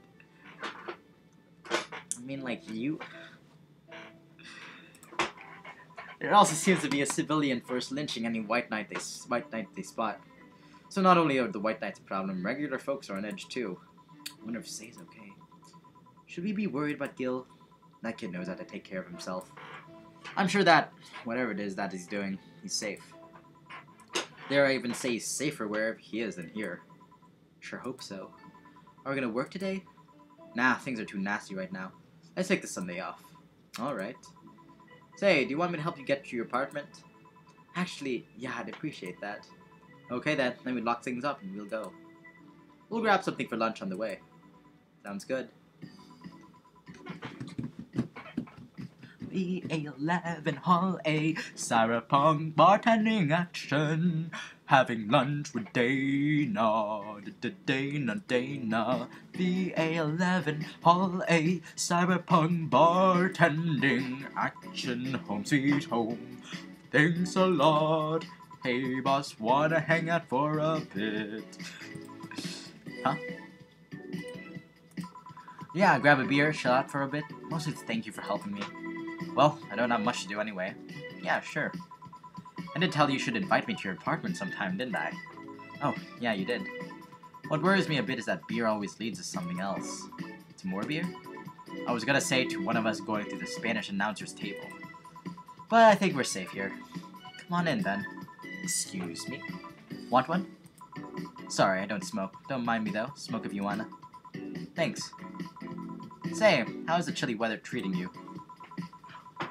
I mean, like you. There also seems to be a civilian force lynching any white knight they spot. So not only are the white knights a problem, regular folks are on edge too. I wonder if Say's okay. Should we be worried about Gil? That kid knows how to take care of himself. I'm sure that, whatever it is that he's doing, he's safe. Dare I even say he's safer wherever he is than here. Sure hope so. Are we gonna work today? Nah, things are too nasty right now. Let's take the Sunday off. Alright. Say, do you want me to help you get to your apartment? Actually, yeah, I'd appreciate that. Okay then, let me lock things up and we'll go. We'll grab something for lunch on the way. Sounds good. B11 Hall A, Cyberpunk bartending action. Having lunch with Dana, Dana. B11 Hall A, Cyberpunk bartending action. Home sweet home. Thanks a lot. Hey boss, wanna hang out for a bit? Huh? Yeah, grab a beer, chill out for a bit. Mostly to thank you for helping me. Well, I don't have much to do anyway. Yeah, sure. I did tell you should invite me to your apartment sometime, didn't I? Oh, yeah, you did. What worries me a bit is that beer always leads to something else. To more beer? I was gonna say to one of us going through the Spanish announcer's table. But I think we're safe here. Come on in, then. Excuse me. Want one? Sorry, I don't smoke. Don't mind me, though. Smoke if you wanna. Thanks. Say, how's the chilly weather treating you?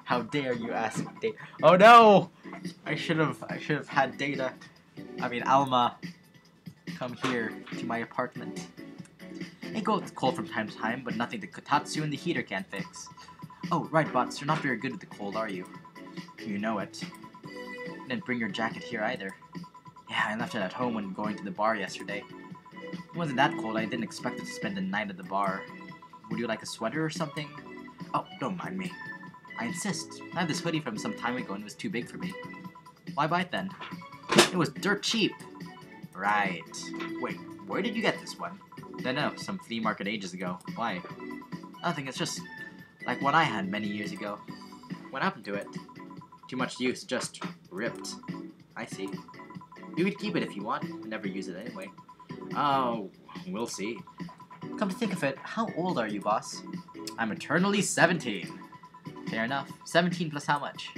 How dare you ask Data? Oh no! I should have had Data. I mean Alma come here to my apartment. It goes cold from time to time, but nothing the Kotatsu and the heater can't fix. Oh, right, bots, you're not very good with the cold, are you? You know it. You didn't bring your jacket here either. Yeah, I left it at home when going to the bar yesterday. It wasn't that cold, I didn't expect to spend the night at the bar. Would you like a sweater or something? Oh, don't mind me. I insist. I had this hoodie from some time ago and it was too big for me. Why buy it then? It was dirt cheap. Right. Wait, where did you get this one? Don't know, some flea market ages ago. Why? Nothing, it's just like one I had many years ago. What happened to it? Too much use, just ripped. I see. You could keep it if you want. I never use it anyway. Oh, we'll see. Come to think of it, how old are you, boss? I'm eternally 17. Fair enough. 17 plus how much?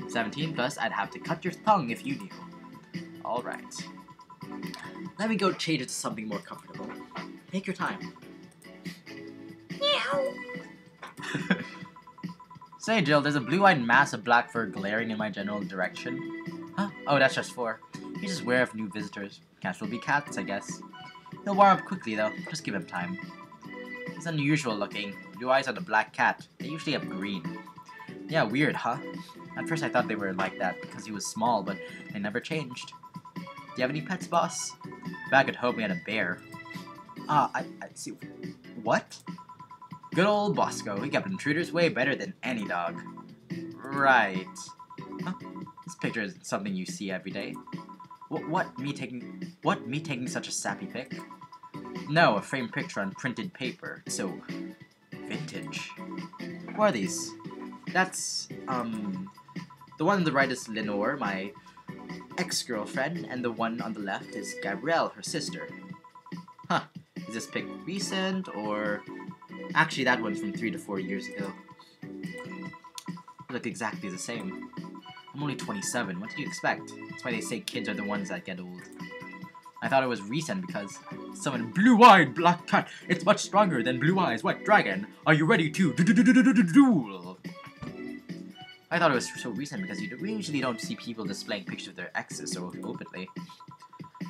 17 plus I'd have to cut your tongue if you knew. Alright. Let me go change it to something more comfortable. Take your time. Meow. Say, Jill, there's a blue-eyed mass of black fur glaring in my general direction. Huh? Oh, that's just 4. He's just wary of new visitors. Cats will be cats, I guess. He'll warm up quickly, though. Just give him time. He's unusual looking. Blue eyes on a black cat. They usually have green. Yeah, weird, huh? At first I thought they were like that because he was small, but they never changed. Do you have any pets, boss? Back at home we had a bear. I see. What? Good old Bosco. He kept intruders way better than any dog. Right. Huh? This picture is something you see every day. What? Me taking such a sappy pic? No, a framed picture on printed paper. So, vintage. What are these? That's, the one on the right is Lenore, my ex-girlfriend, and the one on the left is Gabrielle, her sister. Huh, is this pic recent, or... Actually, that one's from 3 to 4 years ago. look exactly the same. I'm only 27, what did you expect? That's why they say kids are the ones that get old. I thought it was recent because someone blue-eyed black cat. It's much stronger than blue eyes. What dragon? Are you ready to duel? I thought it was so recent because we usually don't see people displaying pictures of their exes so openly,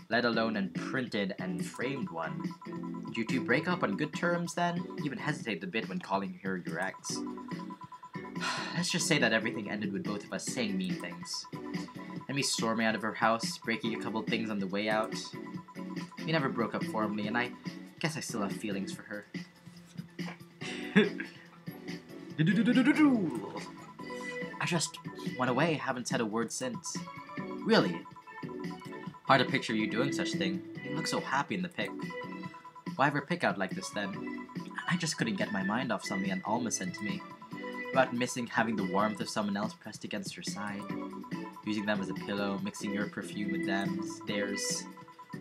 let alone a printed and framed one. Did you two break up on good terms then? You even hesitated a bit when calling her your ex. Let's just say that everything ended with both of us saying mean things. And me storming out of her house, breaking a couple things on the way out. We never broke up formally, and I guess I still have feelings for her. I just went away, haven't said a word since. Really? Hard to picture you doing such thing. You look so happy in the pic. Why ever pick out like this then? I just couldn't get my mind off something that Alma said to me. About missing having the warmth of someone else pressed against your side. Using them as a pillow, mixing your perfume with theirs.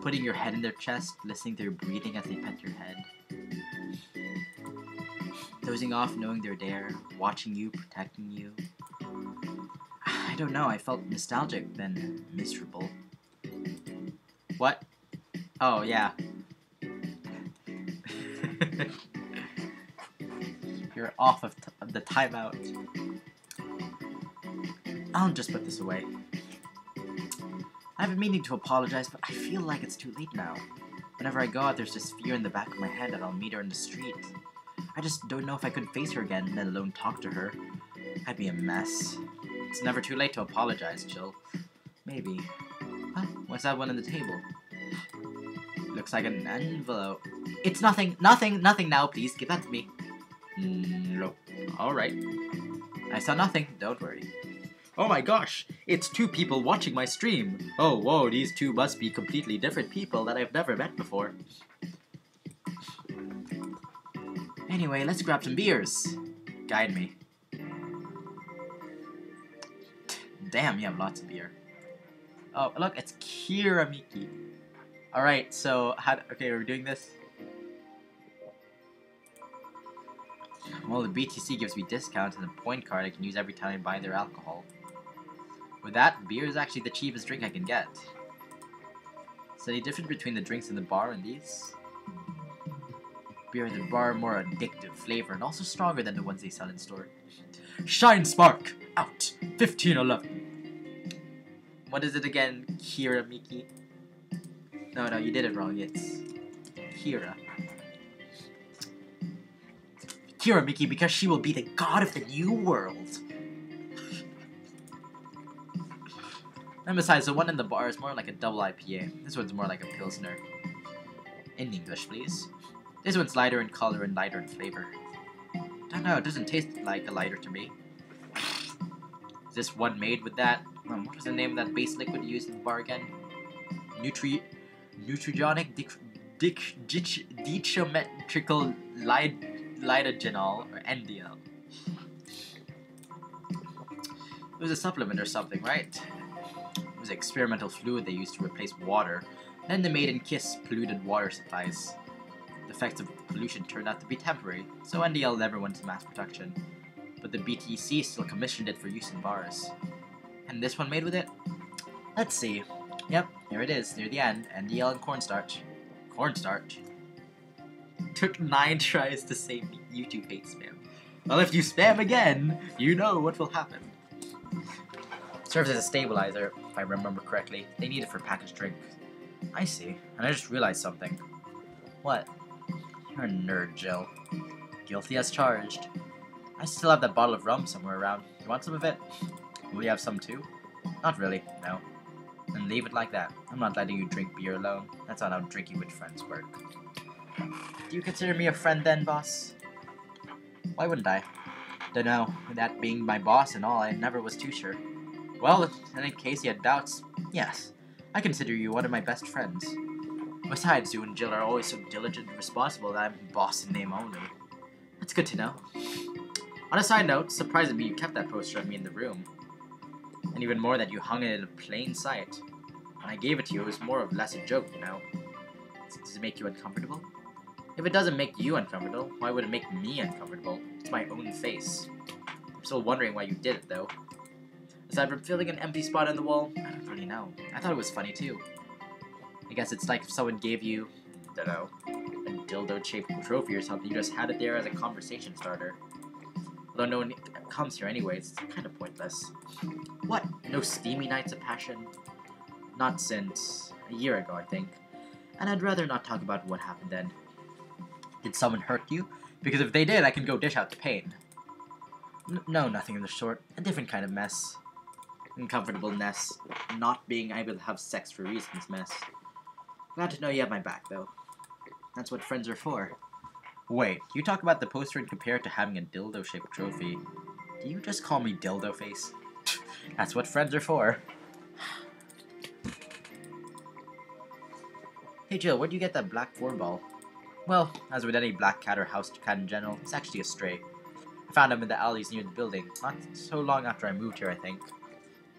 Putting your head in their chest, listening to their breathing as they pet your head. Dozing off knowing they're there, watching you, protecting you. I don't know, I felt nostalgic, then miserable. What? Oh, yeah. You're off of the timeout. I'll just put this away. I've been meaning to apologize, but I feel like it's too late now. Whenever I go out, there's this fear in the back of my head that I'll meet her in the street. I just don't know if I could face her again, let alone talk to her. I'd be a mess. It's never too late to apologize, Jill. Maybe. Huh? What's that one on the table? Looks like an envelope. It's nothing now, please. Give that to me. Nope. Alright. I saw nothing, don't worry. Oh my gosh, it's two people watching my stream. Oh, whoa, these two must be completely different people that I've never met before. Anyway, let's grab some beers. Guide me. Damn, you have lots of beer. Oh, look, it's Kiramiki. Alright, so, okay, we're doing this. Well, the BTC gives me discounts and a point card I can use every time I buy their alcohol. With that, beer is actually the cheapest drink I can get. Is there any difference between the drinks in the bar and these? Beer in the bar more addictive flavor and also stronger than the ones they sell in store. Shine Spark! Out! 1511. What is it again, Kiramiki? No, you did it wrong. It's Kira. Kiramiki, because she will be the god of the new world. And besides, the one in the bar is more like a double IPA. This one's more like a Pilsner. In English, please. This one's lighter in color and lighter in flavor. Don't know, it doesn't taste like a lighter to me. Is this one made with that? What was the name of that base liquid you used in the bar again? Nutrionic Dichometrical Lidogenol, or NDL. It was a supplement or something, right? It was experimental fluid they used to replace water. Then the maiden kiss polluted water supplies. The effects of pollution turned out to be temporary, so NDL never went to mass production. But the BTC still commissioned it for use in bars. And this one made with it? Let's see. Yep, here it is, near the end. NDL and cornstarch. Cornstarch? Took 9 tries to say YouTube hate spam. Well, if you spam again, you know what will happen. Serves as a stabilizer, if I remember correctly. They need it for packaged drinks. I see, and I just realized something. What? You're a nerd, Jill. Guilty as charged. I still have that bottle of rum somewhere around. You want some of it? Will you have some too? Not really, no. Then leave it like that. I'm not letting you drink beer alone. That's not how drinking with friends work. Do you consider me a friend then, boss? Why wouldn't I? Dunno, with that being my boss and all, I never was too sure. Well, in case you had doubts, yes, I consider you one of my best friends. Besides, you and Jill are always so diligent and responsible that I'm boss in name only. That's good to know. On a side note, surprising me you kept that poster of me in the room. And even more that you hung it in plain sight. When I gave it to you, it was more or less a joke, you know. Does it make you uncomfortable? If it doesn't make you uncomfortable, why would it make me uncomfortable? It's my own face. still wondering why you did it, though. Aside from filling an empty spot on the wall, I don't really know. I thought it was funny, too. I guess it's like if someone gave you, I don't know, a dildo-shaped trophy or something, you just had it there as a conversation starter. Although no one comes here anyway, it's kind of pointless. What? No steamy nights of passion? Not since a year ago, I think. And I'd rather not talk about what happened then. Did someone hurt you? Because if they did, I can go dish out the pain. No, nothing of the sort. A different kind of mess. Uncomfortableness. Not being able to have sex for reasons mess. Glad to know you have my back, though. That's what friends are for. Wait, you talk about the poster and compare it to having a dildo-shaped trophy. Do you just call me dildo face? That's what friends are for. Hey Jill, where'd you get that black form ball? Well, as with any black cat or house cat in general, it's actually a stray. I found him in the alleys near the building, not so long after I moved here, I think.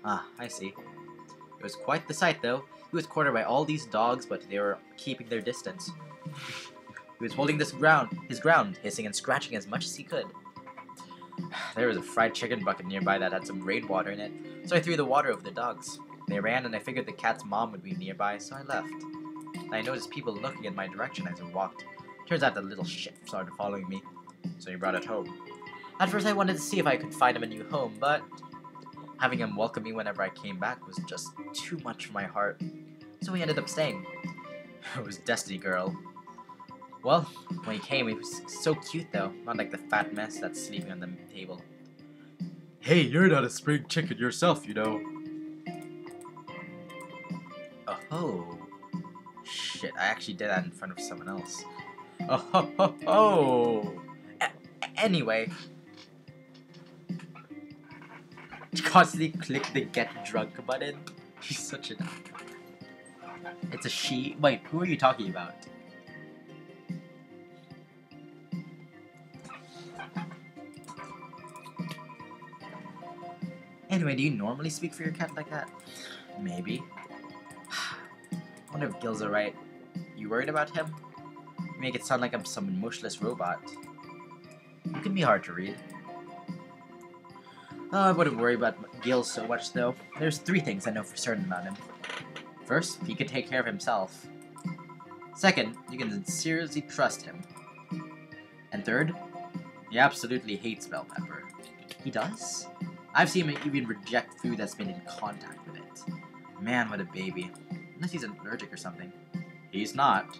Ah, I see. It was quite the sight, though. He was cornered by all these dogs, but they were keeping their distance. He was holding his ground, hissing and scratching as much as he could. There was a fried chicken bucket nearby that had some rainwater in it, so I threw the water over the dogs. They ran, and I figured the cat's mom would be nearby, so I left. I noticed people looking in my direction as I walked. Turns out the little shit started following me, so he brought it home. At first I wanted to see if I could find him a new home, but having him welcome me whenever I came back was just too much for my heart, so he ended up staying. It was Destiny Girl. Well, when he came, he was so cute though, not like the fat mess that's sleeping on the table. Hey, you're not a spring chicken yourself, you know. Oh. Shit, I actually did that in front of someone else. Oh ho ho ho! Anyway. Constantly click the get drunk button. He's such an... It's a she. Wait, who are you talking about? Anyway, do you normally speak for your cat like that? Maybe. Wonder if Gil's alright. You worried about him? You make it sound like I'm some emotionless robot. You can be hard to read. Oh, I wouldn't worry about Gil so much, though. There's 3 things I know for certain about him. First, he can take care of himself. Second, you can sincerely trust him. And third, he absolutely hates bell pepper. He does? I've seen him even reject food that's been in contact with it. Man, what a baby. Unless he's allergic or something. He's not.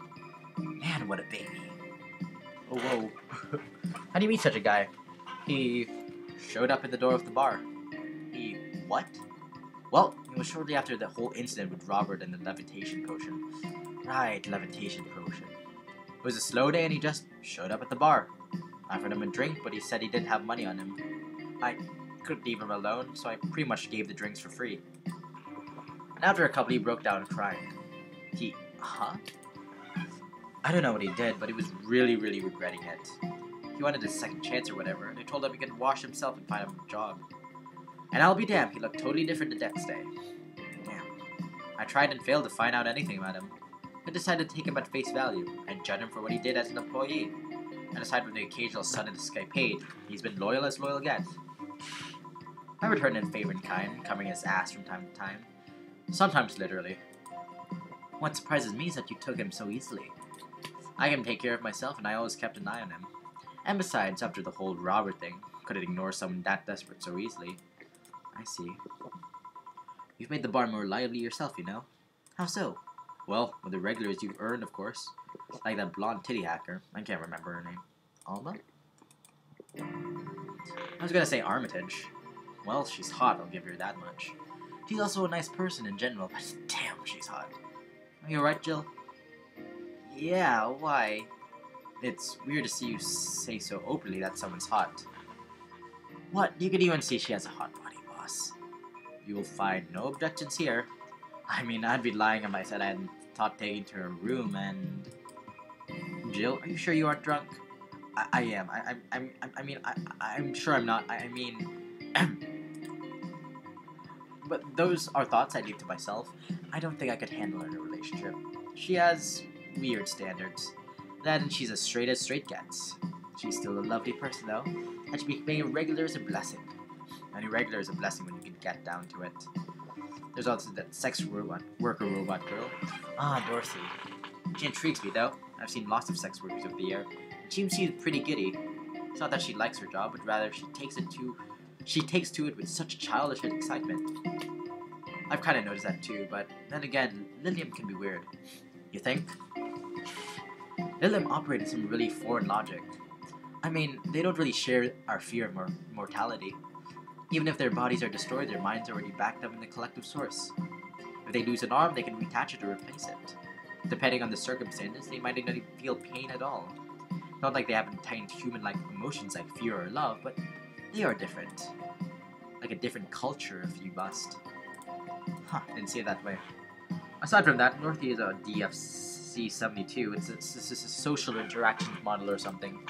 Man, what a baby. Oh, whoa. How do you meet such a guy? He showed up at the door of the bar. He... what? Well, it was shortly after the whole incident with Robert and the levitation potion. Right, levitation potion. It was a slow day and he just showed up at the bar. I offered him a drink, but he said he didn't have money on him. I couldn't leave him alone, so I pretty much gave the drinks for free. And after a couple, he broke down crying. Huh? I don't know what he did, but he was really regretting it. He wanted a second chance or whatever, and I told him he could wash himself and find him a job. And I'll be damned, he looked totally different the next day. Damn. I tried and failed to find out anything about him. I decided to take him at face value, and judge him for what he did as an employee. And aside from the occasional son of this guy paid, he's been loyal as loyal gets. I returned in favor in kind, covering his ass from time to time. Sometimes literally. What surprises me is that you took him so easily. I can take care of myself, and I always kept an eye on him. And besides, after the whole Robert thing, couldn't ignore someone that desperate so easily. I see. You've made the bar more lively yourself, you know. How so? Well, with the regulars you've earned, of course. Like that blonde titty hacker. I can't remember her name. Alma? I was gonna say Armitage. Well, she's hot, I'll give her that much. She's also a nice person in general, but damn, she's hot. Are you alright, Jill? Yeah, why? It's weird to see you say so openly that someone's hot. What? You can even see she has a hot body, boss. You'll find no objections here. I mean, I'd be lying if I said I hadn't thought taking to her room and... Jill, are you sure you aren't drunk? I am. I'm sure I'm not. I mean... But those are thoughts I leave to myself. I don't think I could handle her in a relationship. She has weird standards. That and she's as straight gets. She's still a lovely person though, and she becoming a regular is a blessing. Any regular is a blessing when you can get down to it. There's also that sex robot, worker robot girl. Ah, Dorothy. She intrigues me though. I've seen lots of sex workers over the year. She seems pretty giddy. It's not that she likes her job, but rather she takes to it with such childish excitement. I've kind of noticed that too, but then again, Lilium can be weird. You think? Lilium operate in some really foreign logic. I mean, they don't really share our fear of mortality. Even if their bodies are destroyed, their minds are already backed up in the collective source. If they lose an arm, they can reattach it or replace it. Depending on the circumstances, they might not even feel pain at all. Not like they have intense human-like emotions like fear or love, but they are different. Like a different culture, if you must. Huh, didn't see it that way. Aside from that, Northie is a DFC-72. It's a social interactions model or something.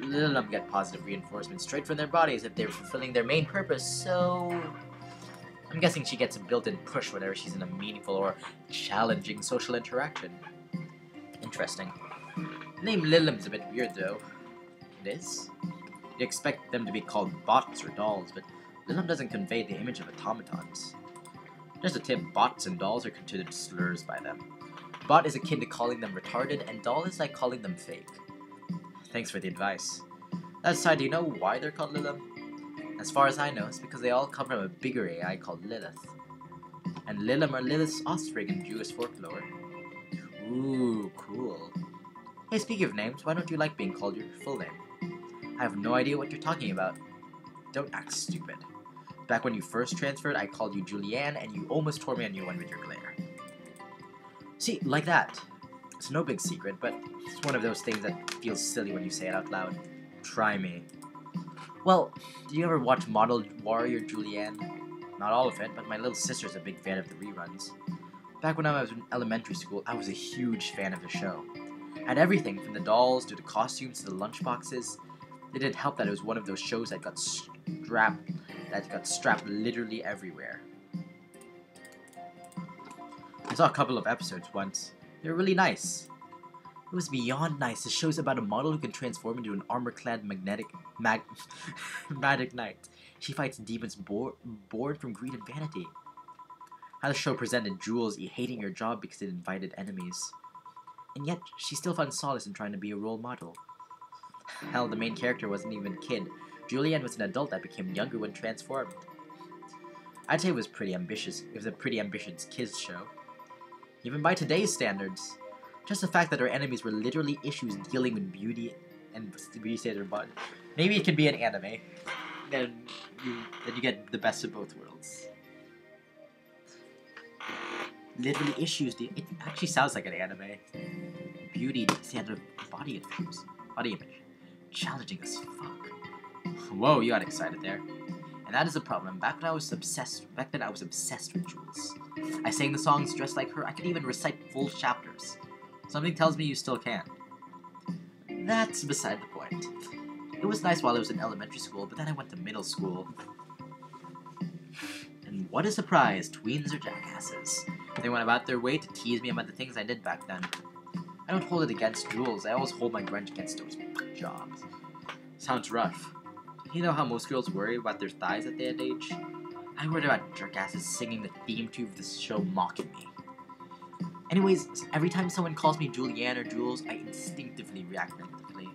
Let them get positive reinforcement straight from their bodies if they're fulfilling their main purpose, so... I'm guessing she gets a built-in push whenever she's in a meaningful or challenging social interaction. Interesting. The name Lilium's a bit weird, though. It is? You expect them to be called bots or dolls, but Lilium doesn't convey the image of automatons. Just a tip, bots and dolls are considered slurs by them. Bot is akin to calling them retarded, and doll is like calling them fake. Thanks for the advice. That aside, do you know why they're called Lilium? As far as I know, it's because they all come from a bigger AI called Lilith. And Lilium are Lilith's offspring in Jewish folklore. Ooh, cool. Hey, speaking of names, why don't you like being called your full name? I have no idea what you're talking about. Don't act stupid. Back when you first transferred, I called you Julianne, and you almost tore me a new one with your glare. See, like that. It's no big secret, but it's one of those things that feels silly when you say it out loud. Try me. Well, did you ever watch Model Warrior Julianne? Not all of it, but my little sister's a big fan of the reruns. Back when I was in elementary school, I was a huge fan of the show. Had everything from the dolls to the costumes to the lunchboxes. It did help that it was one of those shows that got strapped literally everywhere. I saw a couple of episodes once. They were really nice. It was beyond nice. The show's about a model who can transform into an armor-clad magic knight. She fights demons bored from greed and vanity. How the show presented Jules hating her job because it invited enemies. And yet, she still found solace in trying to be a role model. Hell, the main character wasn't even a kid. Julianne was an adult that became younger when transformed. I'd say it was pretty ambitious. It was a pretty ambitious kids show. Even by today's standards. Just the fact that our enemies were literally issues dealing with beauty and beauty standard body. Maybe it could be an anime. Then you get the best of both worlds. Literally issues. It actually sounds like an anime. Beauty standard body image. Challenging as fuck. Whoa, you got excited there. And that is the problem. Back then I was obsessed with Jules. I sang the songs dressed like her. I could even recite full chapters. Something tells me you still can. That's beside the point. It was nice while I was in elementary school, but then I went to middle school. And what a surprise, tweens are jackasses. They went about their way to tease me about the things I did back then. I don't hold it against Jules, I always hold my grudge against those jobs. Sounds rough. You know how most girls worry about their thighs at that age? I worried about jerkasses singing the theme tune of this show mocking me. Anyways, every time someone calls me Julianne or Jules, I instinctively react negatively.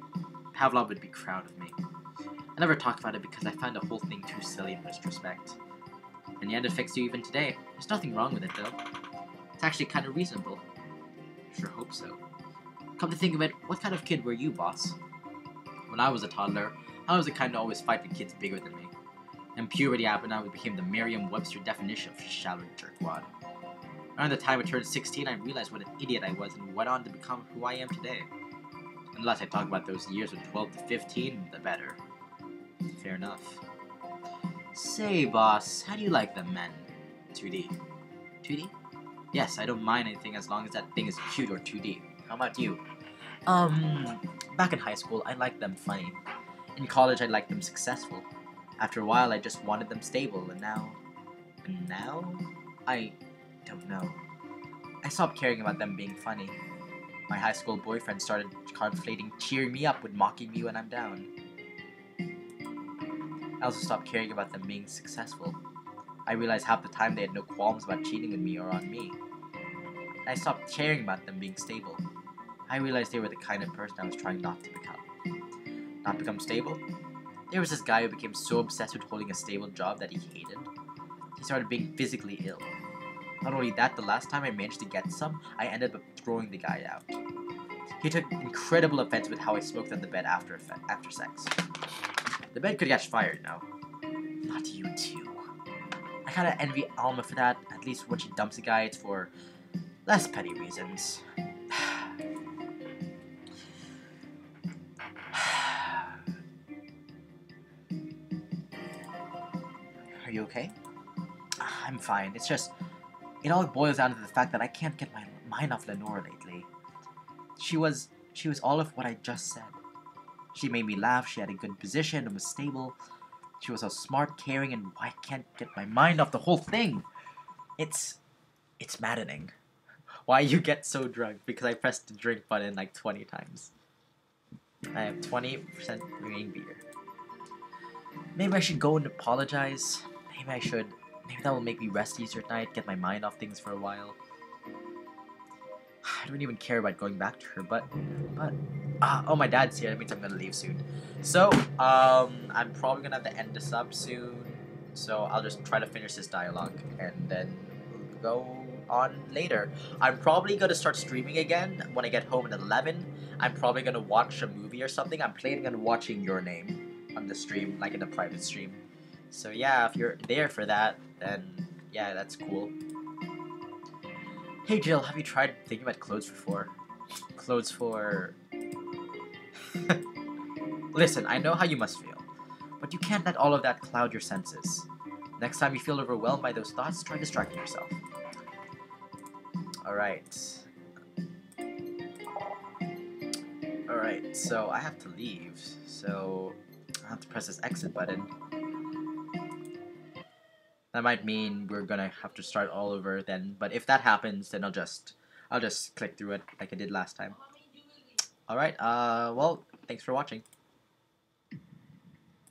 Pavlov would be proud of me. I never talked about it because I found the whole thing too silly in retrospect. And yet it affects you even today. There's nothing wrong with it though. It's actually kind of reasonable. Sure hope so. Come to think of it, what kind of kid were you, boss? When I was a toddler, I was the kind to always fight with kids bigger than me. Then puberty happened and I became the Merriam-Webster definition of shallow jerkwad. Around the time I turned 16, I realized what an idiot I was and went on to become who I am today. And the less I talk about those years from 12 to 15, the better. Fair enough. Say, boss, how do you like them men? 2D. 2D? Yes, I don't mind anything as long as that thing is cute or 2D. How about you? Back in high school, I liked them funny. In college, I liked them successful. After a while, I just wanted them stable, and now... I don't know. I stopped caring about them being funny. My high school boyfriend started conflating cheering me up with mocking me when I'm down. I also stopped caring about them being successful. I realized half the time they had no qualms about cheating with me or on me. I stopped caring about them being stable. I realized they were the kind of person I was trying not to become. Not become stable? There was this guy who became so obsessed with holding a stable job that he hated. He started being physically ill. Not only that, the last time I managed to get some, I ended up throwing the guy out. He took incredible offense with how I smoked on the bed after sex. The bed could catch fire, you know. Not you too. I kinda envy Alma for that. At least when she dumps a guy, it's for less petty reasons. Are you okay? I'm fine. It's just, it all boils down to the fact that I can't get my mind off Lenore lately. She was all of what I just said. She made me laugh, she had a good position, and was stable. She was so smart, caring, and I can't get my mind off the whole thing. It's maddening. Why you get so drunk? Because I pressed the drink button like 20 times. I have 20% remaining beer. Maybe I should go and apologize. Maybe I should. Maybe that will make me rest easier at night, get my mind off things for a while. I don't even care about going back to her, but oh, my dad's here. That means I'm gonna leave soon. So, I'm probably gonna have to end this up soon. So I'll just try to finish this dialogue and then we'll go on later. I'm probably gonna start streaming again when I get home at 11. I'm probably gonna watch a movie or something. I'm planning on watching Your Name on the stream, like in a private stream. So yeah, if you're there for that, then yeah, that's cool. Hey Jill, have you tried thinking about clothes before? Clothes for... Listen, I know how you must feel, but you can't let all of that cloud your senses. Next time you feel overwhelmed by those thoughts, try distracting yourself. Alright. Alright, so I have to leave, so I have to press this exit button. That might mean we're gonna have to start all over then, but if that happens, then I'll just click through it like I did last time. Alright, well, thanks for watching.